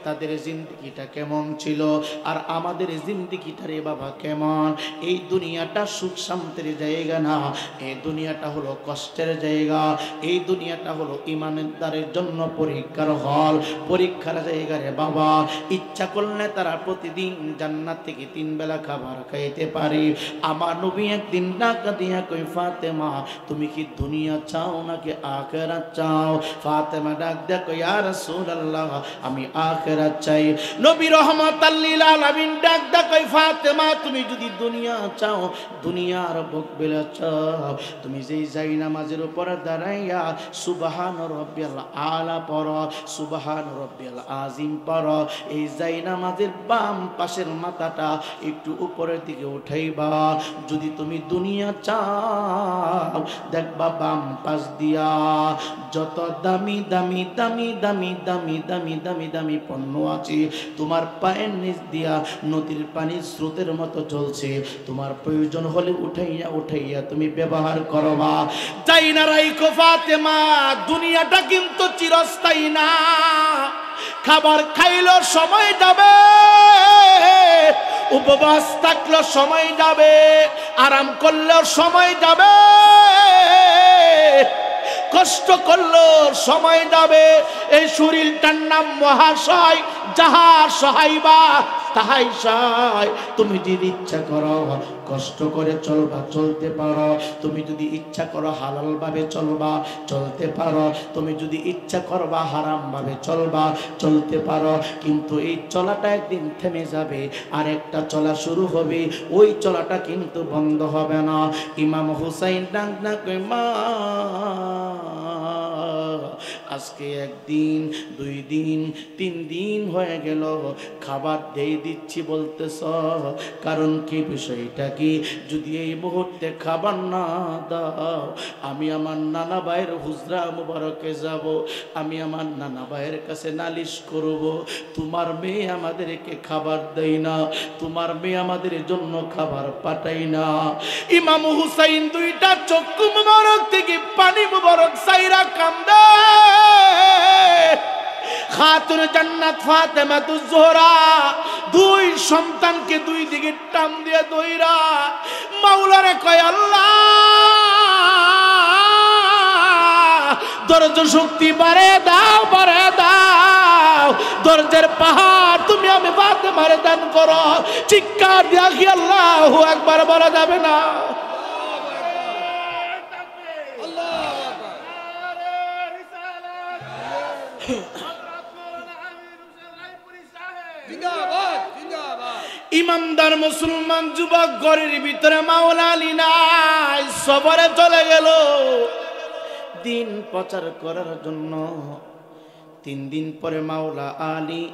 তাদের জিন্দেগিটা কেমন ছিল, আর আমাদের জিন্দেগিটা রে বাবা কেমন? এই দুনিয়াটা সুখ শান্তির জায়গা না, এই দুনিয়াটা হলো কষ্টের জায়গা, এই দুনিয়াটা হলো ইমানদারের জন্য পরীক্ষার হল, পরীক্ষার জায়গা রে বাবা। ইচ্ছা করলে তারা প্রতিদিন জান্নাত থেকে 3 বেলা খাবার খাইতে পারে। আমার নবী একদিন ডাক দিয়া কই ফাতেমা, তুমি কি দুনিয়া চাও নাকি আখিরাত চাও? ফাতেমা ডাক দিয়া কই ইয়া রাসূলুল্লাহ, আমি আখিরাত চাই। নবী রাহমাতাল লিল আলামিন ডাক দিয়া কই ফাতেমা, তুমি যদি দুনিয়া চাও, দুনিয়ার ভোগ বিলাস চাও, তুমি যেই যাই নামাজের উপর দাঁড়াইয়া সুবহান রাব্বিয়াল আলা পড়ো, সুবহান রাব্বিয়াল আযীম পড়ো, এই যাই নামাজের বাম পাশের মাথাটা একটু উপরের দিকে উঠাইবা। যদি তুমি দুনিয়া চাও, দেখবা বাম পাশ দিয়া যত দামি দামি দামি দামি দামি দামি দামি দামি পণ্য আছে, তোমার পায়ের নিচ দিয়া নদীর পানি স্রোতের মতো চলছে। তোমার প্রয়োজন হলে উঠাইয়া উঠাইয়া তুমি ব্যবহার করবা। যাই না রাইকো ফাতেমা, দুনিয়াটা কিন্তু চিরস্থায়ী না। খাবার খাইলো সময় যাবে, উপবাস থাকলো সময় যাবে, আরাম করলেও সময় যাবে, কষ্ট করলো সময় যাবে। এই শরীরটার নাম মহাশয়, যাহা সহাইবা তাহাই সহায়। তুমি যদি ইচ্ছা করো কষ্ট করে চলবা, চলতে পারো। তুমি যদি ইচ্ছা করো হালাল ভাবে চলবা, চলতে পারো। তুমি যদি ইচ্ছা করবা হারাম ভাবে চলবা, চলতে পারো। কিন্তু এই চলাটা একদিন থেমে যাবে, আর একটা চলা শুরু হবে, ওই চলাটা কিন্তু বন্ধ হবে না। ইমাম হুসাইন ডাক না কই মা, আজকে 1 দিন 2 দিন 3 দিন হয়ে গেল, খাবার দিয়ে দিচ্ছি বলতেছ, কারণ কি, বিষয়টা কি? যদি এই মুহূর্তে খাবার না দাও, আমি আমার নানা ভাইয়ের হুজরা মুবারকে যাব, আমি আমার নানা ভাইয়ের কাছে নালিশ করব, তোমার মেয়ে আমাদেরকে খাবার দেয় না, তোমার মেয়ে আমাদের জন্য খাবার পাঠাই না। ইমাম হুসাইন 2টা চক্ষু মুবারক থেকে পানি মুবারক সাইরা কান্দে। খাতুন জান্নাত ফাতেমাতুজ জোহরা 2 সন্তানকে 2 দিকে টান দিয়ে দইরা মাওলারে কয়, আল্লাহ ধৈর্য শক্তি বাড়ে দাও, বাড়ে দাও, ধৈর্যের পাহাড় তুমি আমি ফাতেমারে দান করো। চিৎকার দিয়া কি আল্লাহু আকবার বলা যাবে না? ইমানদার মুসলমান যুবক ঘরের ভিতরে মাওলা আলী নাই, সবরে চলে গেল দিন প্রচার করার জন্য। 3 দিন পরে মাওলা আলী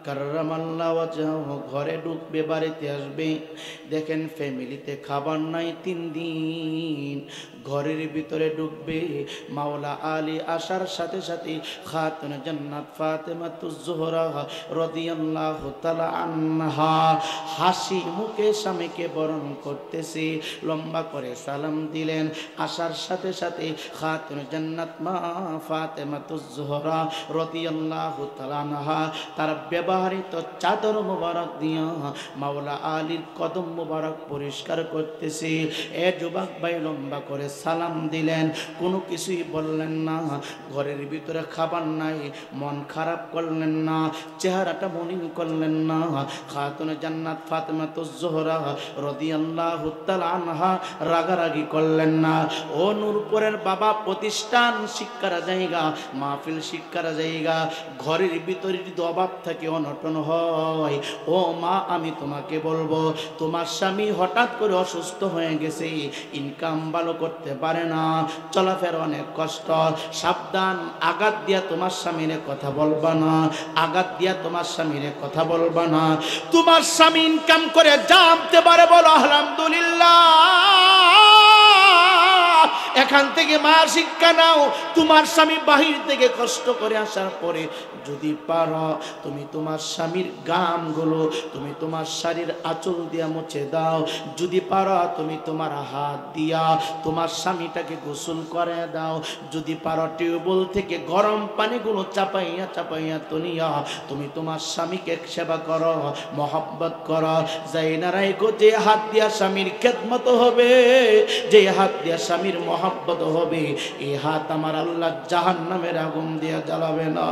কাররামাল্লাহু ওয়াজহাহু ঘরে ঢুকবে, বাড়িতে আসবে, দেখেন ফ্যামিলিতে খাবার নাই 3 দিন। ঘরের ভিতরে ঢুকবে, মাওলা আলী আসার সাথে সাথে খাতুনে জান্নাত ফাতেমাতুজ জোহরা রাদিয়াল্লাহু তাআলা আনহা হাসি মুখে স্বামীকে বরণ করতেছে, লম্বা করে সালাম দিলেন। আসার সাথে সাথে খাতুনে জান্নাত মা ফাতেমাতুজ জোহরা রাদিয়াল্লাহু তাআলা আনহা তার ব্যবহৃত চাদর মোবারক দিয়া মাওলা আলীর কদম মোবারক পরিষ্কার করতেছে। এ যুবক ভাই লম্বা করে সালাম দিলেন, কোনো কিছুই বললেন না। ঘরের ভিতরে খাবার নাই, মন খারাপ করলেন না, চেহারাটা মলিন করলেন না। খাতুনে জান্নাত ফাতেমাতুজ জোহরা রাদিয়াল্লাহু তাআলা আনহা রাগারাগি করলেন না। ও নূরপুরের বাবা, প্রতিষ্ঠান শিক্ষার জায়গা, মাহফিল শিক্ষার জায়গা, ঘরের ভিতরে যদি অভাব থাকে, অনটন হয়, ও মা আমি তোমাকে বলবো, তোমার স্বামী হঠাৎ করে অসুস্থ হয়ে গেছে, ইনকাম ভালো করতে পারে না, চলাফেরা অনেক কষ্ট, সাবধান। আঘাত দিয়া তোমার স্বামীরে কথা বলবা না, আঘাত দিয়া তোমার স্বামীরে কথা বলবা না। তোমার স্বামী ইনকাম করে জানতে পারে, বলো আলহামদুলিল্লাহ। এখান থেকে মা শিক্ষা নাও, তোমার স্বামী বাহির থেকে কষ্ট করে আসার পরে যদি পারো তুমি তোমার স্বামীর গামগুলো তুমি তোমার শাড়ির আঁচল দিয়া মুছে দাও। যদি পারো তুমি তোমার হাত দিয়া তোমার স্বামীটাকে গোসল করে দাও। যদি পারো টিউবওয়েল থেকে গরম পানিগুলো চাপাইয়া চাপাইয়া তুলিয়া তুমি তোমার স্বামীকে সেবা করো, মহব্বত করো। যাই না রাইগো, যে হাত দিয়া স্বামীর খেদমত হবে, যে হাত দিয়া স্বামীর মহব্বত হবে, এই হাত আমার আল্লাহ জাহান্নামের আগুন দিয়া জ্বালাবে না।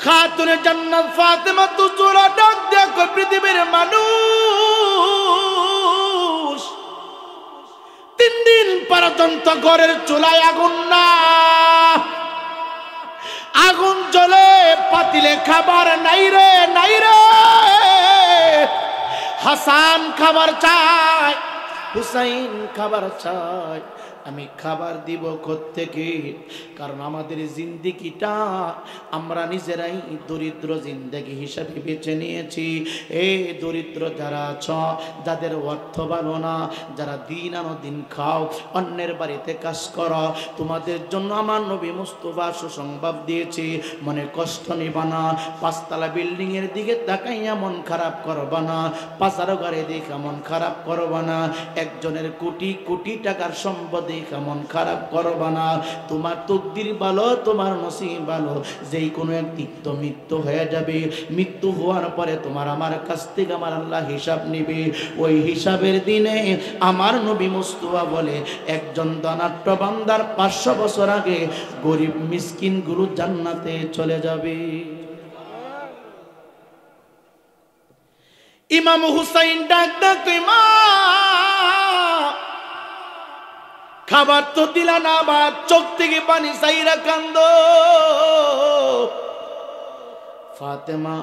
খাতুনে জান্নাত ফাতেমাতুজ জোহরা ডাক দিয়া কয়, পৃথিবীর মানুষ 3 দিন পর্যন্ত ঘরের চুলায় আগুন না, আগুন জ্বলে, পাতিলে খাবার নাই রে, নাই রে। হাসান খাবার চায়, হুসাইন খাবার চায়, আমি খাবার দিব কোত্থেকে? কারণ আমাদের জিন্দেগিটা আমরা নিজেরাই দরিদ্র জিন্দেগি হিসাবে বেছে নিয়েছি। এই দরিদ্র যারা আছ, যাদের অর্থ ভালো না, যারা দিন আনো দিন খাও, অন্যের বাড়িতে কাজ করো, তোমাদের জন্য আমার নবী মুস্তাফা সুসংবাদ দিয়েছি, মনে কষ্ট নিবা না। 5 তলা বিল্ডিং এর দিকে তাকাইয়া মন খারাপ করবা না, 5 ঘরে দেখা মন খারাপ করবা না, একজনের কোটি কোটি টাকার সম্পদ কেমন খারাপ করবা না। তোমার তকদির ভালো, তোমার নসিব ভালো, যেই কোনো একদিন তো মৃত্যু হয়ে যাবে। মৃত্যু হওয়ার পরে তোমার আমার কাছ থেকে আমার আল্লাহ হিসাব নিবে। ওই হিসাবের দিনে আমার নবী মুস্তাফা বলে, একজন ধনাঢ্য বান্দার 500 বছর আগে গরিব মিসকিন গুলো জান্নাতে চলে যাবে। ইমাম হুসাইন ডাক ডাক, মা খাবার তো দিলা না, বা চোখ থেকে পানি চাইরা কান্দ। ফাতেমা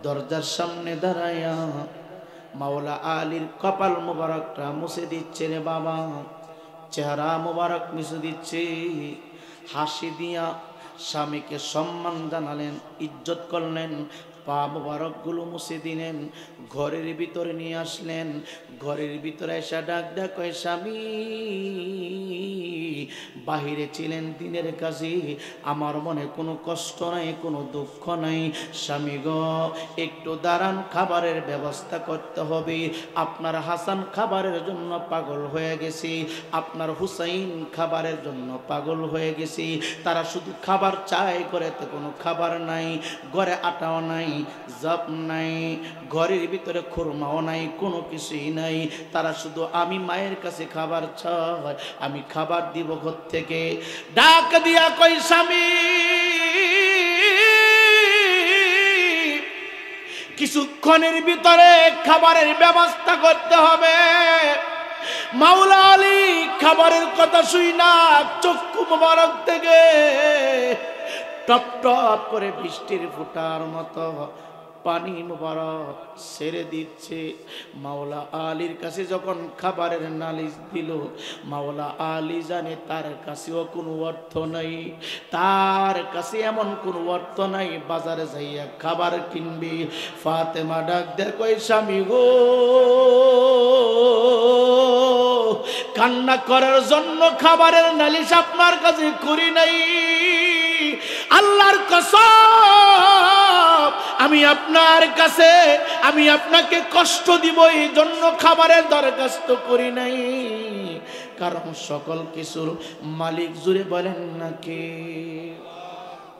দরজার সামনে দাঁড়াইয়া মাওলা আলীর কপাল মোবারকটা মুছে দিচ্ছে রে বাবা, চেহারা মোবারক মুছে দিচ্ছে। হাসি দিয়া স্বামীকে সম্মান জানালেন, ইজ্জত করলেন, পা মোবারক গুলো মুছে দিলেন, ঘরের ভিতরে নিয়ে আসলেন। ঘরের ভিতরে এসে ডাক ডাক কয়, স্বামী বাহিরে ছিলেন দিনের কাজে, আমার মনে কোনো কষ্ট নাই, কোনো দুঃখ নাই। স্বামী গো একটু দাঁড়ান, খাবারের ব্যবস্থা করতে হবে। আপনার হাসান খাবারের জন্য পাগল হয়ে গেছে, আপনার হুসাইন খাবারের জন্য পাগল হয়ে গেছে। তারা শুধু খাবার চায়, করে তো কোনো খাবার নাই, ঘরে আটাও নাই, জাপ নাই, ঘরের ভিতরে খুরমাও নাই, কোনো কিছুই নাই। তারা শুধু আমি মায়ের কাছে খাবার চায়, আমি খাবার দিব ঘর থেকে। ডাক দিয়া কই, স্বামী কিছুক্ষণের ভিতরে খাবারের ব্যবস্থা করতে হবে। মাওলা আলী খাবারের কথা শুই না, চক্ষু মোবারক থেকে টপ টপ করে বৃষ্টির ফোঁটার মতো পানি মুবারক ছেড়ে দিচ্ছে। মাওলা আলীর কাছে যখন খাবারের নালিশ দিল, মাওলা আলী জানে তার কাছেও কোনো অর্থ নাই, তার কাছে এমন কোনো অর্থ নাই বাজারে যাইয়া খাবার কিনবি। ফাতেমা ডাক দেয় কই স্বামী গো, কান্না করার জন্য খাবারের নালিশ আপনার কাছে করি নাই, আল্লাহর কসম আমি আপনার কাছে আমি আপনাকে কষ্ট দিব এই জন্য খাবারের দরখাস্ত করি নাই। কারণ সকল কিছুর মালিক জুড়ে বলেন না কে?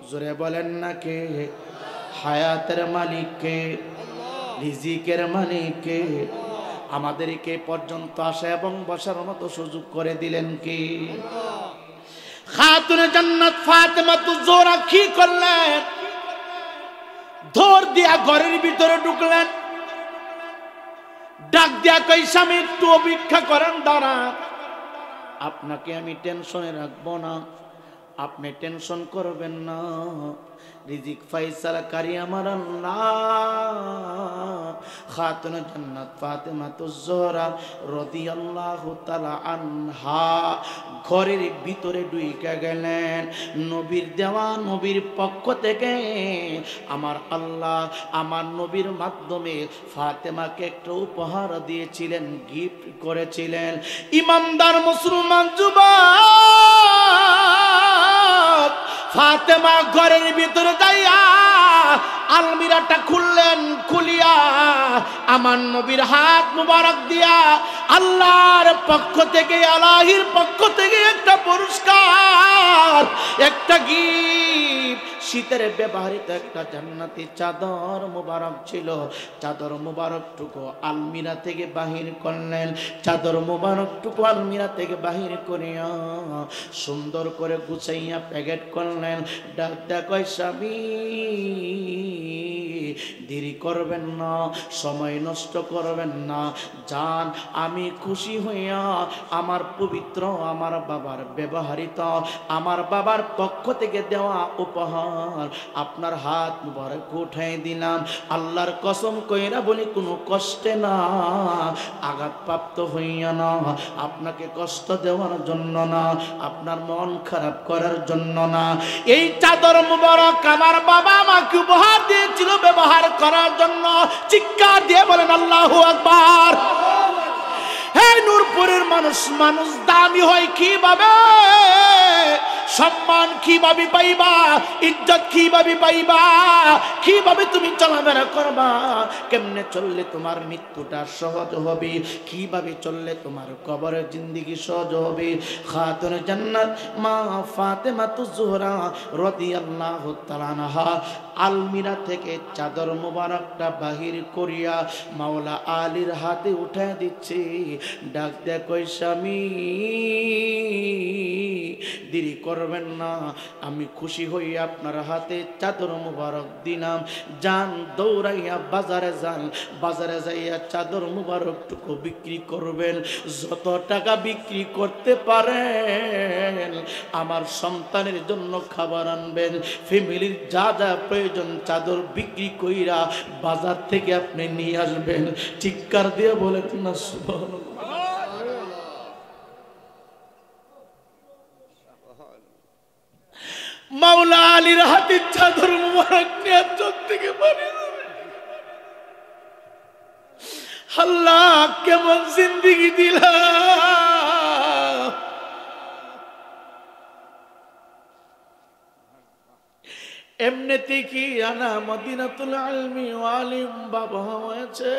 জোরে বলেন না কে? হায়াতের মালিক কে? রিজিকের মালিক কে? আমাদেরকে পর্যন্ত আসা এবং বসার মতো সুযোগ করে দিলেন কি? খাতুনে জান্নাত ফাতেমা জোহরা কি করলেন? ধর দিয়া ঘরের ভিতরে ঢুকলেন, ডাক দিয়া কই স্বামী একটু অপেক্ষা করেন, দাঁড়ান, আপনাকে আমি টেনশনে রাখবো না, আপনি টেনশন করবেন না, রিজিক ফাইসালা কারি আমার আল্লাহ। খাতুনে জান্নাত ফাতেমা জোহরা রাদিয়াল্লাহু তাআলা আনহা ঘরের ভিতরে ঢুইকা গেলেন। নবীর দেওয়া, নবীর পক্ষ থেকে আমার আল্লাহ আমার নবীর মাধ্যমে ফাতেমাকে একটা উপহার দিয়েছিলেন, গিফট করেছিলেন। ইমানদার মুসলমান যুবক ফাতেমা ঘরের ভিতরে যাইয়া আলমিরাটা খুললেন, খুলিয়া আমার নবীর হাত মুবারক দিয়া আল্লাহর পক্ষ থেকে, আল্লাহর পক্ষ থেকে একটা পুরস্কার, একটা গিফট, শীতের ব্যবহৃত একটা জান্নাতি চাদর মুবারক ছিল। চাদর মুবারকটুকু আলমিরা থেকে বাহির করলেন, চাদর মুবারকটুকু আলমিরা থেকে বাহির করিয়া সুন্দর করে গুছাইয়া প্যাকেট করলেন। ডাক কয় স্বামী দেরি করবেন না, সময় নষ্ট করবেন না, যান, আমি খুশি হইয়া আমার পবিত্র আমার বাবার ব্যবহৃত, আমার বাবার পক্ষ থেকে দেওয়া উপহার আপনার হাত মুবারক উঠাই দিলাম। আল্লাহর কসম কইরা বলি কোনো কষ্টে না, আঘাতপ্রাপ্ত হইয়া না, আপনাকে কষ্ট দেওয়ার জন্য না, আপনার মন খারাপ করার জন্য না। এই চাদর মুবারক আমার বাবা আমাকে উপহার দিয়েছিল ব্যবহার করার জন্য। চিৎকার দিয়ে বলেন আল্লাহু আকবার। হে নূরপুরের মানুষ, মানুষ দামি হয় কিভাবে? সম্মান কিভাবে পাইবা? ইজ্জত কিভাবে পাইবা? কিভাবে তুমি চলাফেরা করবা? কেমনে চললে তোমার মৃত্যুটা সহজ হবে? কিভাবে চললে তোমার কবরের জিন্দেগি সহজ হবে? খাতুনে জান্নাত মা ফাতেমা জোহরা রাদিয়াল্লাহু তাআলা আনহা আলমিরা থেকে চাদর মুবারকটা বাহির করিয়া মাওলা আলীর হাতে উঠায় দিচ্ছে। ডাক দেয় কই স্বামী দেরি করবেন না, আমি খুশি হই আপনার হাতে চাদর মুবারক দিলাম, যান দৌড়াইয়া বাজারে যান, বাজারে যাইয়া চাদর মুবারকটুকু বিক্রি করবেন, যত টাকা বিক্রি করতে পারেন আমার সন্তানের জন্য খাবার আনবেন, ফ্যামিলির যা যা প্রয়োজন চাদর বিক্রি কইরা বাজার থেকে আপনি নিয়ে আসবেন। চিৎকার দিয়ে বলেন না সুবহানাল্লাহ। মাওলা আলীর হাতে চাদর মুবারক নিয়ে চোখ থেকে পানি যাবে। আল্লাহ কেমন জিন্দেগি দিলা, এমনিতে কি আনা মদিনাতুল ইলমি ওয়া আলিম বাবা হয়েছে,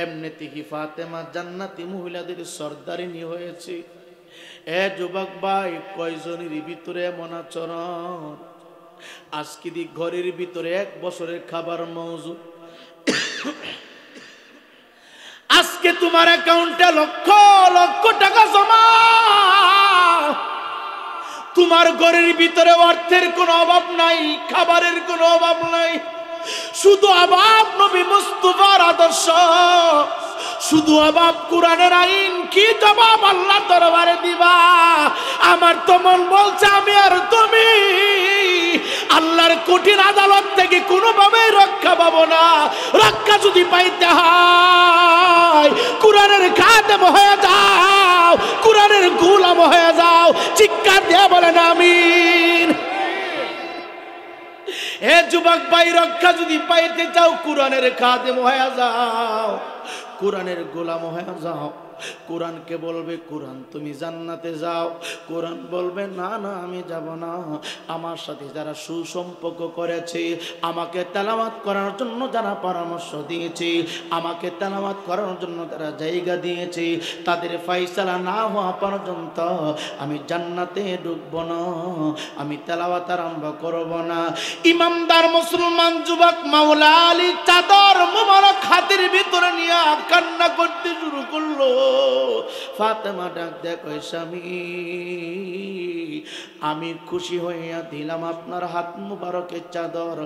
এমনিতে কি ফাতেমা জান্নাতি মহিলাদের সর্দারিনী হয়েছে। এ যুবক ভাই, কয়জনের ভিতরে এমন আচরণ? আজকে দি ঘরের ভিতরে 1 বছরের খাবার মজুদ, আজকে তোমার অ্যাকাউন্টে লক্ষ লক্ষ টাকা জমা, তোমার ঘরের ভিতরে অর্থের কোনো অভাব নাই, খাবারের কোনো অভাব নাই, শুধু অভাব নবী মুস্তাফার আদর্শ, শুধু অভাব কোরআনের আইন। কি জবাব আল্লাহ দরবারে দিবা? আমার তো মন বলছে আমি আর তুমি আল্লাহর আল্লাহর কঠিন আদালত থেকে কোনোভাবে রক্ষা পাবো না। রক্ষা যদি পাইতে হয় কোরআনের খাদেম হয়ে যাও, কোরআনের গোলাম হয়ে যাও। চিৎকার দিয়ে বলেন আমিন। এ যুবক ভাই, রক্ষা যদি পাইতে চাও কোরআনের খাদেম হয়ে যাও, কোরআনের গোলাম হয়ে যাও। কোরআনকে বলবে কোরআন তুমি জান্নাতে যাও, কোরআন বলবে না না আমি যাব না। আমার সাথে যারা সুসম্পর্ক করেছে, আমাকে তেলাওয়াত করার জন্য যারা পরামর্শ দিয়েছে, আমাকে তেলাওয়াত করার জন্য যারা জায়গা দিয়েছে, তাদের ফয়সালা না হওয়া পর্যন্ত আমি জান্নাতে ঢুকব না, আমি তেলাওয়াত আরম্ভ করব না। ইমানদার মুসলমান যুবক মাওলা আলী চাদর মোবারক হাতের ভিতরে নিয়ে কান্না করতে শুরু করলো। ফাতেমা ডাক দেখো স্বামী, আমি খুশি হইয়া দিলাম আপনার হাত মুবারকের চাদর,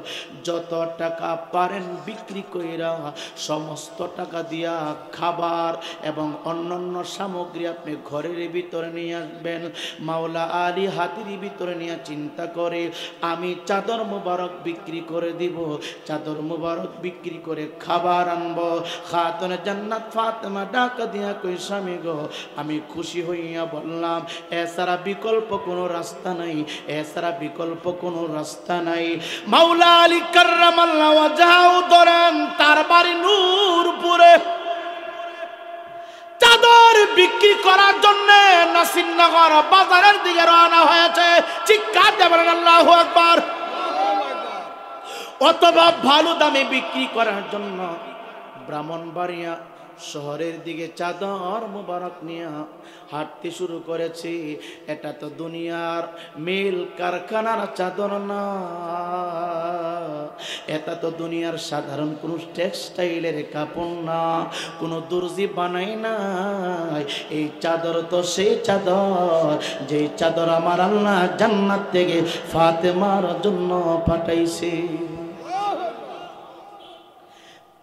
যত টাকা পারেন বিক্রি কইরা সমস্ত টাকা দিয়া খাবার এবং অন্যান্য সামগ্রী আপনি ঘরের ভিতরে নিয়ে আসবেন। মাওলা আলী হাতের ভিতরে নিয়ে চিন্তা করে আমি চাদর মুবারক বিক্রি করে দিব, চাদর মুবারক বিক্রি করে খাবার আনবো। খাতুনে জান্নাত ফাতেমা ডাক দিয়া কই স্বামী গো, আমি খুশি হইয়া বললাম এছাড়া বিকল্প কোনো রাস্তা নাই, এছাড়া বিকল্প কোনো রাস্তা নাই। মাওলা আলী কাররামাল্লাহু ওয়াজহাহু ধরেন তার বাড়ি নূরপুরে চাদর বিক্রি করার জন্য নাসিরনগর বাজারের দিকে রওনা হয়েছে। চিৎকার দিয়ে বলেন আল্লাহু আকবার। অথবা ভালো দামে বিক্রি করার জন্য ব্রাহ্মণবাড়িয়া শহরের দিকে চাদর মুবারক নিয়ে হাঁটতে শুরু করেছি। এটা তো দুনিয়ার মিল কারখানার চাদর না, এটা তো দুনিয়ার সাধারণ কোনো টেক্সটাইলের কাপড় না, কোনো দর্জি বানাই নাই। এই চাদর তো সেই চাদর যেই চাদর আমার আল্লাহ জান্নাত থেকে ফাতেমার জন্য পাঠাইছে।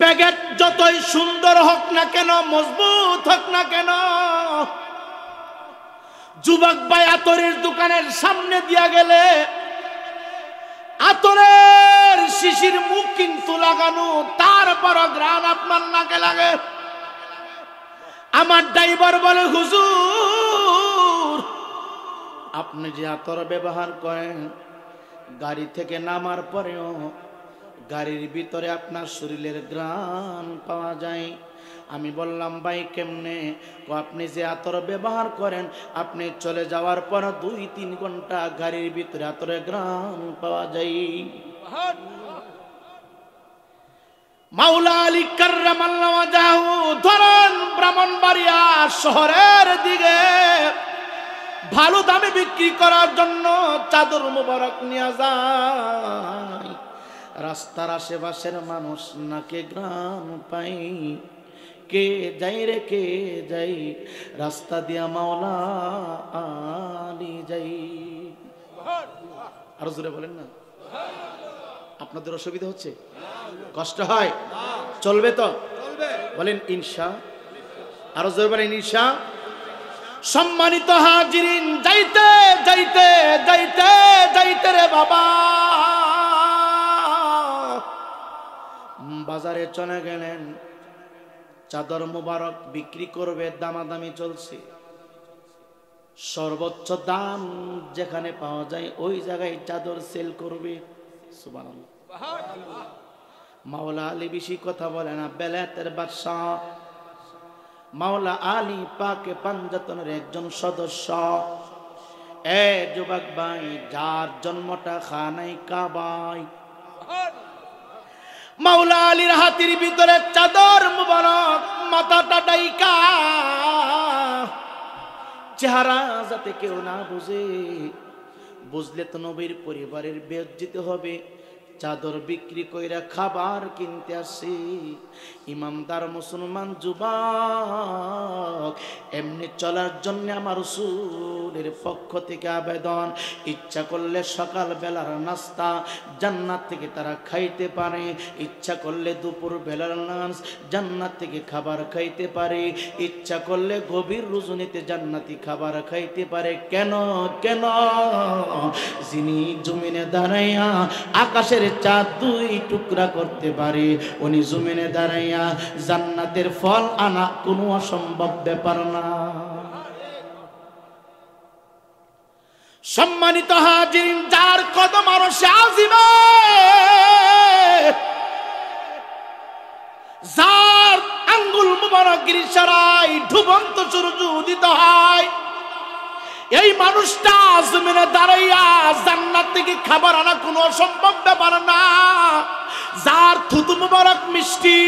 প্যাকেট যতই সুন্দর হোক না কেন, মজবুত হোক না কেন, যুবক ভাই আতরের দোকানের সামনে দিয়া গেলে আতরের শিশির মুখ কিন্তু লাগানো, তারপর ঘ্রাণ আপনার নাকে লাগে। আমার ড্রাইভার বলে হুজুর আপনি যে আতর ব্যবহার করেন গাড়ি থেকে নামার পরেও গাড়ির ভিতরে আপনার শরীরের ঘ্রাণ পাওয়া যায়। আমি বললাম ভাই কেমনে? আপনি যে আতর ব্যবহার করেন আপনি চলে যাওয়ার পর 2-3 ঘন্টা গাড়ির ভিতরে আতরের ঘ্রাণ পাওয়া যায়। মাওলা আলী কাররামাল্লাহু ওয়াজহাহু ধরেন ব্রাহ্মণবাড়িয়া শহরের দিকে ভালো দামে বিক্রি করার জন্য চাদর মুবারক নিয়ে যায়। রাস্তার আশেপাশের মানুষ নাকে ঘ্রাণ পাই, কে যাই রে কে যাই, রাস্তা দিয়া মাওলা আলী যাই। আরো জোরে বলেন না। আপনাদের অসুবিধা হচ্ছে, কষ্ট হয়? চলবে তো? বলেন ইনশা। আরো জোরে বলেন ইনশা। সম্মানিত হাজিরিন, যাইতে যাইতে যাইতে যাইতে রে বাবা বাজারে চলে গেলেন। চাদর মুবারক বিক্রি করবে, দামাদামি চলছে। সর্বোচ্চ দাম যেখানে পাওয়া যায় ওই জায়গায় চাদর সেল করবে। সুবহানাল্লাহ। মাওলা আলী বেশি কথা বলে না, বেলায়েতের বাদশাহ মাওলা আলী পাকে পাঞ্জাতনের একজন সদস্য। এ যুবক ভাই, যার জন্মটা খানায় কাবায়, মাওলা আলীর হাতের ভিতরে চাদর মুবারক, মাথাটা ডাইকা, চেহারা যাতে কেউ না বুঝে, বুঝলে তো নবীর পরিবারের বেইজ্জতি হবে। চাদর বিক্রি কইরা খাবার কিনতে আসি। ইমানদার মুসলমান যুবক, এমনি চলার জন্য আমার রাসূলের পক্ষ থেকে আবেদন, ইচ্ছা করলে সকাল বেলার নাস্তা জান্নাত থেকে তারা খাইতে পারে, ইচ্ছা করলে দুপুর বেলার লাঞ্চ জান্নাত থেকে খাবার খাইতে পারে, ইচ্ছা করলে গভীর রজনীতে জান্নাতি খাবার খাইতে পারে। কেন কেন? যিনি জমিনে দাঁড়াইয়া আকাশের চাঁদ দুই টুকরা করতে পারে, উনি জমিনে দাঁড়াইয়া জান্নাতের ফল আনা কোনো অসম্ভব ব্যাপার না। সম্মানিত হাজিরিন, যার কদম আরশে আজিমে, যার আঙ্গুল মুবারকের ইশারায় ডুবন্ত সূর্য উদিত হয়, এই মানুষটা জমিনে দাঁড়াইয়া জান্নাত থেকে খাবার আনা কোনো অসম্ভব ব্যাপার না। যার থুতু মুবারক মিষ্টি,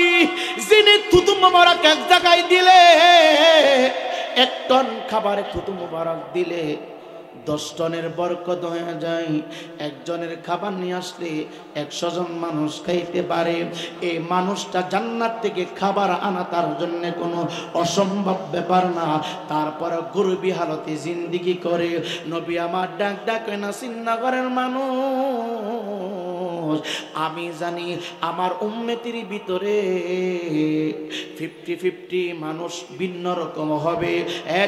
যিনি থুতু মুবারক এক জায়গায় দিলে, 1 টন খাবারে থুতু মুবারক দিলে 10 টনের বরকত হয়ে যায়। একজনের খাবার নিয়ে আসলে 100 জন মানুষ খাইতে পারে। এই মানুষটা জান্নাত থেকে খাবার আনা তার জন্য কোনো অসম্ভব ব্যাপার না। তারপর গরিবি হালতে জিন্দিগি করে। নবী আমার ডাক ডাকে না, শ্রীনগরের মানুষ, আমি জানি আমার উম্মতের ভিতরে 50-50 মানুষ ভিন্ন রকম হবে।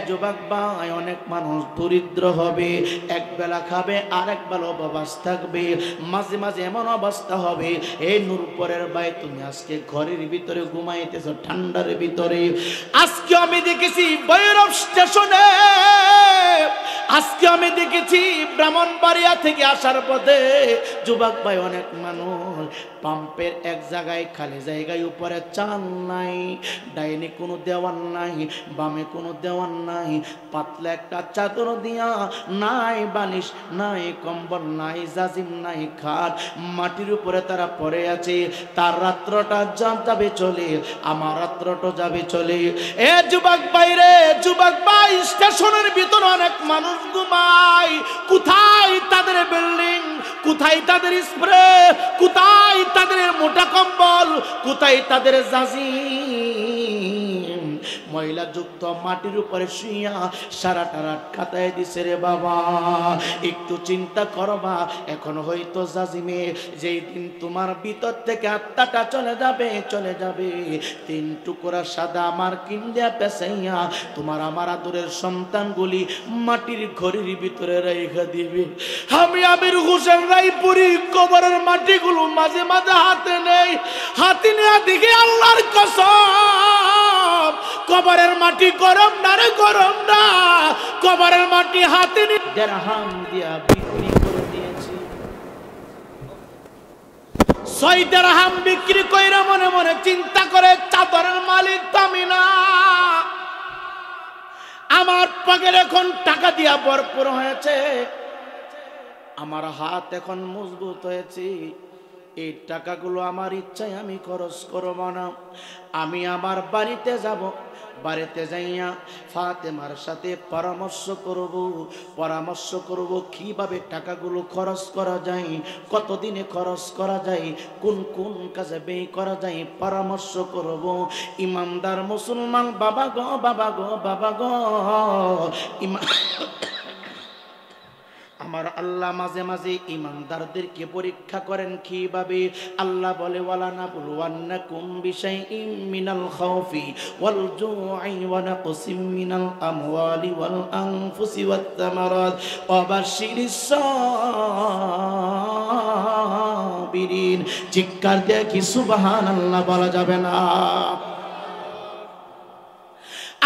যুবক ভাই, অনেক মানুষ দরিদ্র হবে, এক বেলা খাবে আর এক বেলা উপবাস থাকবে, মাঝে মাঝে এমন অবস্থা হবে, এই নূরপুরের ভাই তুমি আজকে ঘরের ভিতরে ঘুমাইতেছ ঠান্ডার ভিতরে। আজকে আমি দেখেছি ভৈরব স্টেশনে, আজকে আমি দেখেছি ব্রাহ্মণবাড়িয়া থেকে আসার পথে যুবক ভাই অনেক মানুষ পাম্পের এক জায়গায় খালি জায়গায় উপরে চাল নাই, ডাইনে কোনো দেওয়ান নাই, বামে কোনো দেওয়ান নাই, পাতলা একটা চাদর দিয়া, নাই বালিশ নাই কম্বল নাই জাজিম নাই খাট, মাটির উপরে তারা পড়ে আছে। তার রাত্রটা যাবে চলে, আমার রাত্রটা যাবে চলে। এ যুবক ভাই রে, যুবক ভাই, স্টেশনের ভিতরে অনেক মানুষ ঘুমায়। কোথায় তাদের বিল্ডিং, কোথায় তাদের স্প্রে, কোথায় তাদের মোটা কম্বল, কোথায় তাদের জাজিম? ময়লা যুক্ত মাটির উপরে শুইয়া সারাটা রাত কাটায় দিছে রে বাবা। একটু চিন্তা করবা, এখন হয়তো জাজিমে যেই দিন তোমার ভিতর থেকে আত্মাটা চলে যাবে, 3 টুকরা সাদা আমার কিন্দিয়া পেছাইয়া তোমার আমার আদরের সন্তানগুলি মাটির ঘরের ভিতরে রেখে দিবে। আমি আমির হোসেন রায়পুরি কবরের মাটিগুলো মাঝে মাঝে হাতে নেই, হাতে নেওয়া দেখি আল্লাহর কসম, কবরের মাটি গরম না রে, গরম না। কবরের মাটি হাতে নিয়ে দিরহাম দিয়া বিক্রি করে দিয়েছি। 6 দিরহাম বিক্রি কইরা মনে মনে চিন্তা করে, চাদরের মালিক তো আমি না, আমার পকেট এখন টাকা দিয়া ভরপুর হয়েছে, আমার হাত এখন মজবুত হয়েছে, এই টাকাগুলো আমার ইচ্ছায় আমি খরচ করব না। আমি আমার বাড়িতে যাব, বাড়িতে যাইয়া ফাতেমার সাথে পরামর্শ করব কিভাবে টাকাগুলো খরচ করা যায়, কতদিনে খরচ করা যায়, কোন কোন কাজে ব্যয় করা যায়, পরামর্শ করব। ইমানদার মুসলমান বাবা গো, বাবা গো, বাবা গো, আমার আল্লাহ মাঝে মাঝে ইমানদারদেরকে পরীক্ষা করেন কিভাবে। আল্লাহ বলে, ওয়ালা নাবলুওয়ান্নাকুম বিশাইইম মিনাল খাউফি ওয়াল জুই ওয়া নাকসিম মিনাল আমওয়ালি ওয়াল আনফুসি ওয়াত তামারাত ওয়া বাশশিরিস সাবিরিন। চিৎকার দিয়ে কি সুবহানাল্লাহ বলা যাবে না?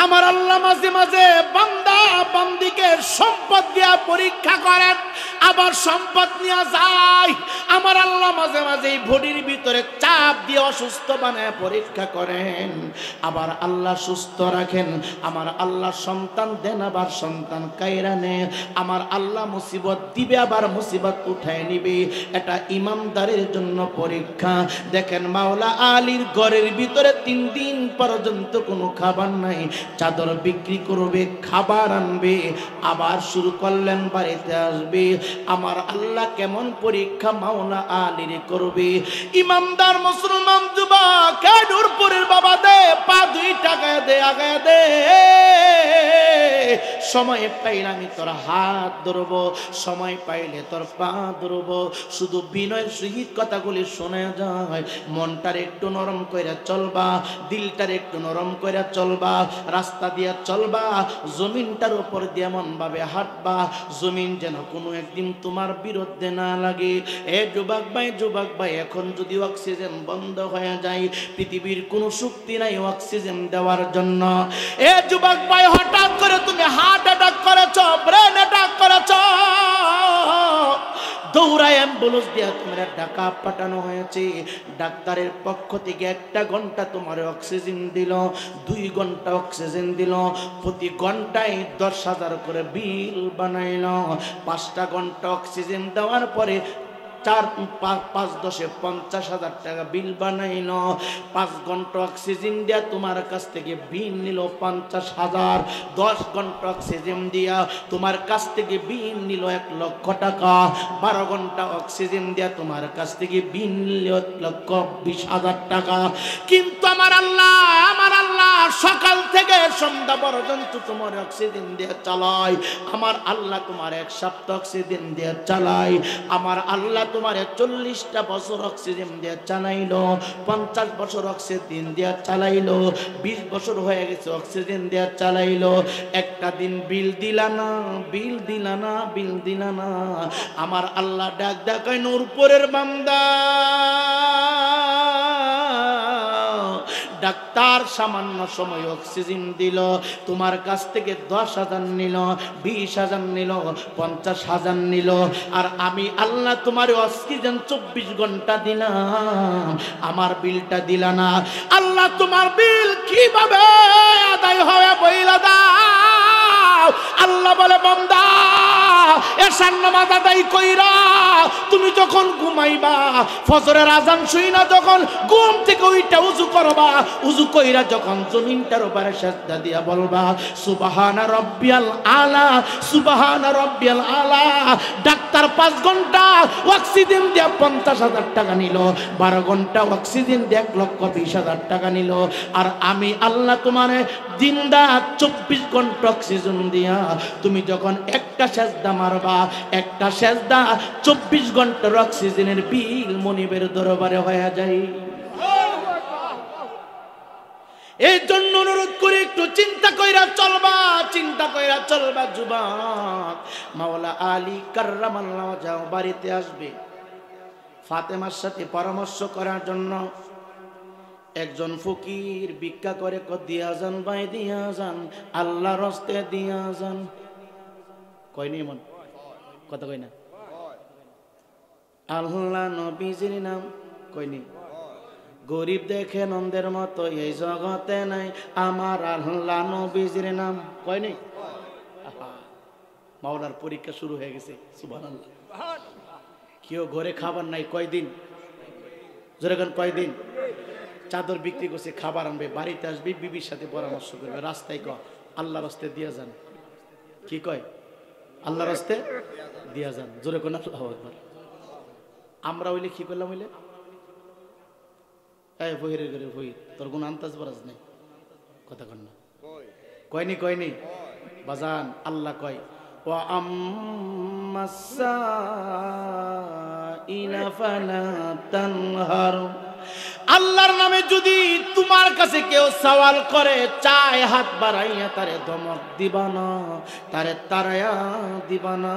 আমার আল্লাহ মাঝে মাঝে বান্দা বান্দিকে সম্পদ দিয়া পরীক্ষা করেন, আবার সম্পদ নিয়ে যায়। আমার আল্লাহ মাঝে মাঝে বডির ভিতরে চাপ দিয়ে অসুস্থ বানায় পরীক্ষা করেন, আবার আল্লাহ সুস্থ রাখেন। আমার আল্লাহ সন্তান দেন, আবার সন্তান কাইরা নেন। আমার আল্লাহ মুসিবত দিবে, আবার মুসিবত উঠায় নিবে। এটা ইমানদারের জন্য পরীক্ষা। দেখেন মাওলা আলীর ঘরের ভিতরে 3 দিন পর্যন্ত কোনো খাবার নাই, চাদর বিক্রি করবে, খাবার নামবে, আবার শুরু করলেন বাড়িতে আসবে। আমার আল্লাহ কেমন পরীক্ষা মাওলা আলীর করবে। ইমানদার মুসলমান যুবক, নূরপুরের বাবা দে, পা দুই টাকায় দে, আগে দে। সময় পাইলে আমি তোর হাত ধরব, সময় পাইলে তোর পা ধরব। শুধু বিনয়ের সহিত কথাগুলি শোনা যায়। মনটার একটু নরম কইরা চলবা, দিলটার একটু নরম কইরা চলবা, রাস্তা দিয়া চলবা, জমিনটার উপর দিয়ে এমন ভাবে হাঁটবা জমিন যেন কোনো একদিন তোমার বিরুদ্ধে না লাগে। এ যুবক ভাই, এখন যদি অক্সিজেন বন্ধ হয়ে যায়, পৃথিবীর কোনো শক্তি নাই অক্সিজেন দেওয়ার জন্য। এ যুবক ভাই, হঠাৎ করে তুমি হার্ট অ্যাটাক করেছ, ব্রেন অ্যাটাক করেছ, দৌড়ায় অ্যাম্বুলেন্স দিয়ে তোমার ঢাকা পাঠানো হয়েছে। ডাক্তারের পক্ষ থেকে 1 ঘন্টা তোমার অক্সিজেন দিল, 2 ঘন্টা অক্সিজেন দিল, প্রতি ঘন্টায় 10,000 করে বিল বানাইল। 5টা ঘন্টা অক্সিজেন দেওয়ার পরে 4-5-10 50,000 টাকা বিল বানাইল। 5 ঘন্টা অক্সিজেন দিয়া তোমার কাছ থেকে বিল নিল 50,000। 10 ঘন্টা অক্সিজেন দিয়া তোমার কাছ থেকে বিল নিল 1,00,000 টাকা। 12 ঘন্টা অক্সিজেন দিয়া তোমার কাছ থেকে বিল নিল 1,20,000 টাকা। কিন্তু আমার আল্লাহ সকাল থেকে সন্ধ্যা পর্যন্ত তোমার অক্সিজেন দিয়ে চালায়। আমার আল্লাহ তোমার 1 সপ্তাহ অক্সিজেন দিয়ে চালায়। আমার আল্লাহ তোমার 40টা বছর অক্সিজেন দিয়ে চালাইলো, 50 বছর অক্সিজেন দিয়ে চালাইলো, 20 বছর হয়ে গেছে অক্সিজেন দিয়ে চালাইলো। একটা দিন বিল দিলা না। আমার আল্লাহ ডাক ডাকায়, নূরপুরের বান্দা, ডাক্তার সামান্য সময় অক্সিজেন দিল, তোমার কাছ থেকে 10,000 নিল, 20,000 নিল, 50,000 নিল, আর আমি আল্লাহ তোমার অক্সিজেন 24 ঘন্টা দিলাম, আমার বিলটা দিলা না। আল্লাহ তোমার বিল কিভাবে আদায় হবে বইলা দাও। আল্লাহ বলে, বান্দা, এশার নামাজ আদায় কইরা তুমি যখন ঘুমাইবা, ফজরের আজান শুইনা যখন ঘুম থেকে উইটা উযু করবা, উযু কইরা যখন জমিনটার উপরে সিজদা দিয়া বলবা সুবহানা রাব্বিয়াল আলা, সুবহানা রাব্বিয়াল আলা। ডাক্তার 5 ঘন্টা অক্সিজেন দিয়া 50,000 টাকা নিল, 12 ঘন্টা অক্সিজেন দিয়া 1,20,000 টাকা নিল, আর আমি আল্লাহ তোমারে দিনরাত 24 ঘন্টা অক্সিজেন দিয়া তুমি যখন একটা সিজদা মারবা, একটা সিজদা 24 ঘন্টার অক্সিজেনের বিল মনিবের দরবারে হয়ে যায়। এই জন্য অনুরোধ করে একটু চিন্তা কইরা চলবা যুবক। মাওলা আলী কাররামাল্লাহু ওয়াজহাহু বাড়িতে আসবে ফাতেমার সাথে পরামর্শ করার জন্য। একজন ফকির ভিক্ষা করে, দিয়া যান ভাই, দিয়া যান, আল্লাহর রাস্তে দিয়া যান। কয়নি মন কথা কই না, আল্লাহ নবীজির নাম কয়নি। গরিব দেখে নন্দের মতো এই জগতে নাই, আমার আল্লাহ নবীজির নাম কয়নি। মাওলার পরীক্ষা শুরু হয়ে গেছে, সুবহানাল্লাহ। কেউ ঘরে খাবার নাই কয়দিন, যেরকম কয়দিন চাদর বিক্রি করছে, খাবার আনবে, বাড়িতে আসবে, বিবির সাথে পরামর্শ করবে, রাস্তায় কয় আল্লাহর রাস্তে দিয়া যান। কি কয়? আল্লাহর রাস্তে দিয়া যান। জোরে কোন আল্লাহু আকবার। আমরা হইলে কি করলাম? হইলে এই বহিরের ঘরে বই, তোর কোন আন্তাজ বরাজ নেই, কথা কন না। কয়নি বাজান। আল্লাহ কয়, ওয়া আম্মাসাইলা ফালা তানহার। আল্লাহর নামে যদি তোমার কাছে কেউ সওয়াল করে, চায়, হাত বাড়াইয়া তারে ধমক দিবা না, তারে তারায়া দিবা না।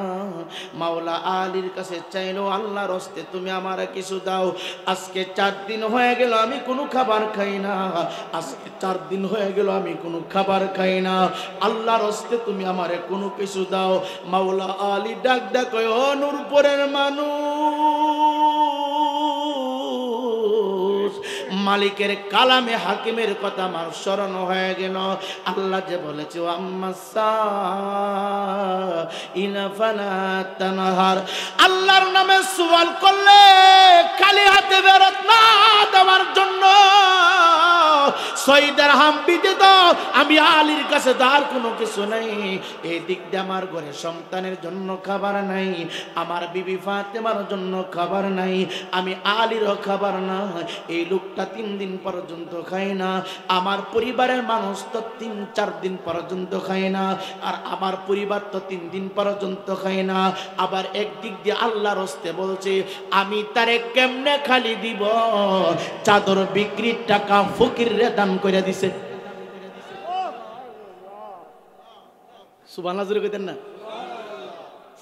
মাওলা আলীর কাছে চাইলো, আল্লাহর হস্তে তুমি আমারে কিছু দাও। আজকে 4 দিন হয়ে গেল আমি কোনো খাবার খাই না, আজকে 4 দিন হয়ে গেল আমি কোনো খাবার খাই না, আল্লাহর হস্তে তুমি আমারে কোনো কিছু দাও। মাওলা আলী ডাক কয়, ও নূরপুরের মানুষ, মালিকের কালামে হাকিমের কথা আমার স্মরণ হয়ে গেল। আল্লাহ যে বলেছে, আল্লাহর নামে সওয়াল করলে খালি হাতে ফেরত না দেওয়ার জন্য 6 দিরহাম বিদে দাও, আমি আলীর কাছে আর কোনো কিছু নাই। এই দিক দিয়ে আমার ঘরে সন্তানের জন্য খাবার নাই, আমার বিবি ফাতেমার জন্য খাবার নাই, আমি আলীরও খাবার না। এই লোকটা 3 দিন পর্যন্ত খায় না, আমার পরিবারের মানুষ তো 3-4 দিন পর্যন্ত খায় না, আর আমার পরিবার তো 3 দিন পর্যন্ত খায় না। আবার একদিক দিয়ে আল্লাহর হস্তে বলছে, আমি তারে কেমনে খালি দিব? চাদর বিক্রির টাকা ফকিররে দান করে দিছে। সুবহানাল্লাহ জোরে কইতেন না?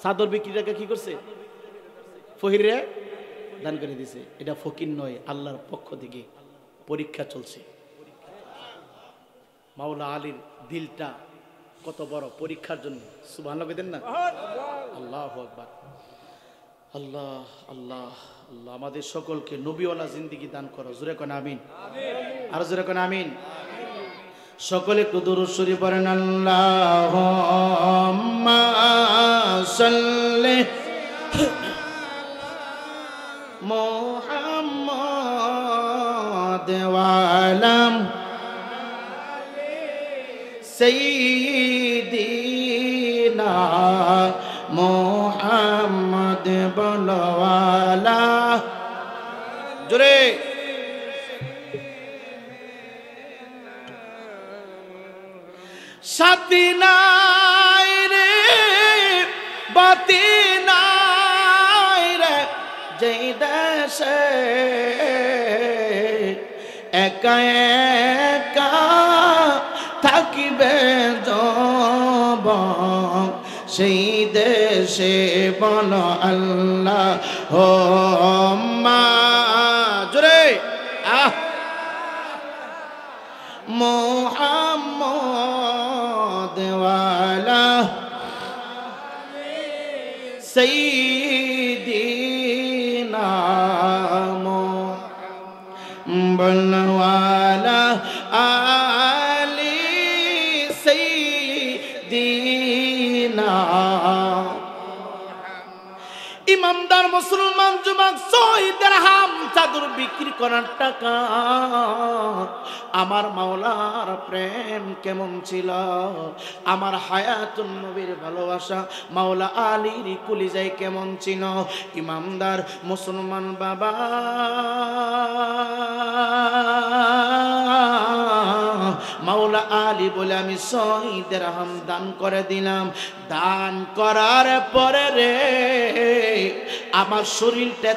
চাদর বিক্রির টাকা কি করছে? ফকিররে দান করে দিছে। এটা ফকির নয়, আল্লাহর পক্ষ থেকে পরীক্ষা চলছে। মাওলা আলীর দিলটা কত বড় পরীক্ষার জন্য। সুবহানাল্লাহ কইতেন না? আল্লাহু আকবার। আল্লাহ আল্লাহ আল্লাহ আমাদের সকলকে নবীওয়ালা জিন্দেগি দান করো। জোরে কোন আমিন, আর জোরে কোন আমিন। সকলে একটু দুরূদ শরীফ পড়েন। আল্লাহুম্মা সাল্লি মুহাম্মাদ ওয়া আলা সাইয়্যিদিনা মুহাম্মদ বলওয়ালা। জোরে সাথী নাই রে বাতি নাই রে যেই দেশে একা একা থাকিবে যৌবন, সেই দেশে বল আল্লাহুম্মা। জোরে মুহাম্মদ ওয়া আলা সাইয়্যিদিনা মুহাম্মদ ওয়া আলা আলি সাইয়্যিদিনা। ইমানদার মুসলমান যুবক 6 দিরহাম চাদর বিক্রি করার টাকা। আমার মাওলার প্রেম কেমন ছিল, আমার হায়াতুন নবীর ভালোবাসা মাওলা আলীর কলিজায় কেমন ছিল। ইমানদার মুসলমান বাবা, মাওলা আলী বলে আমি 6 দিরহাম দান করে দিলাম। দান করার পরে রে আমার শরীরটা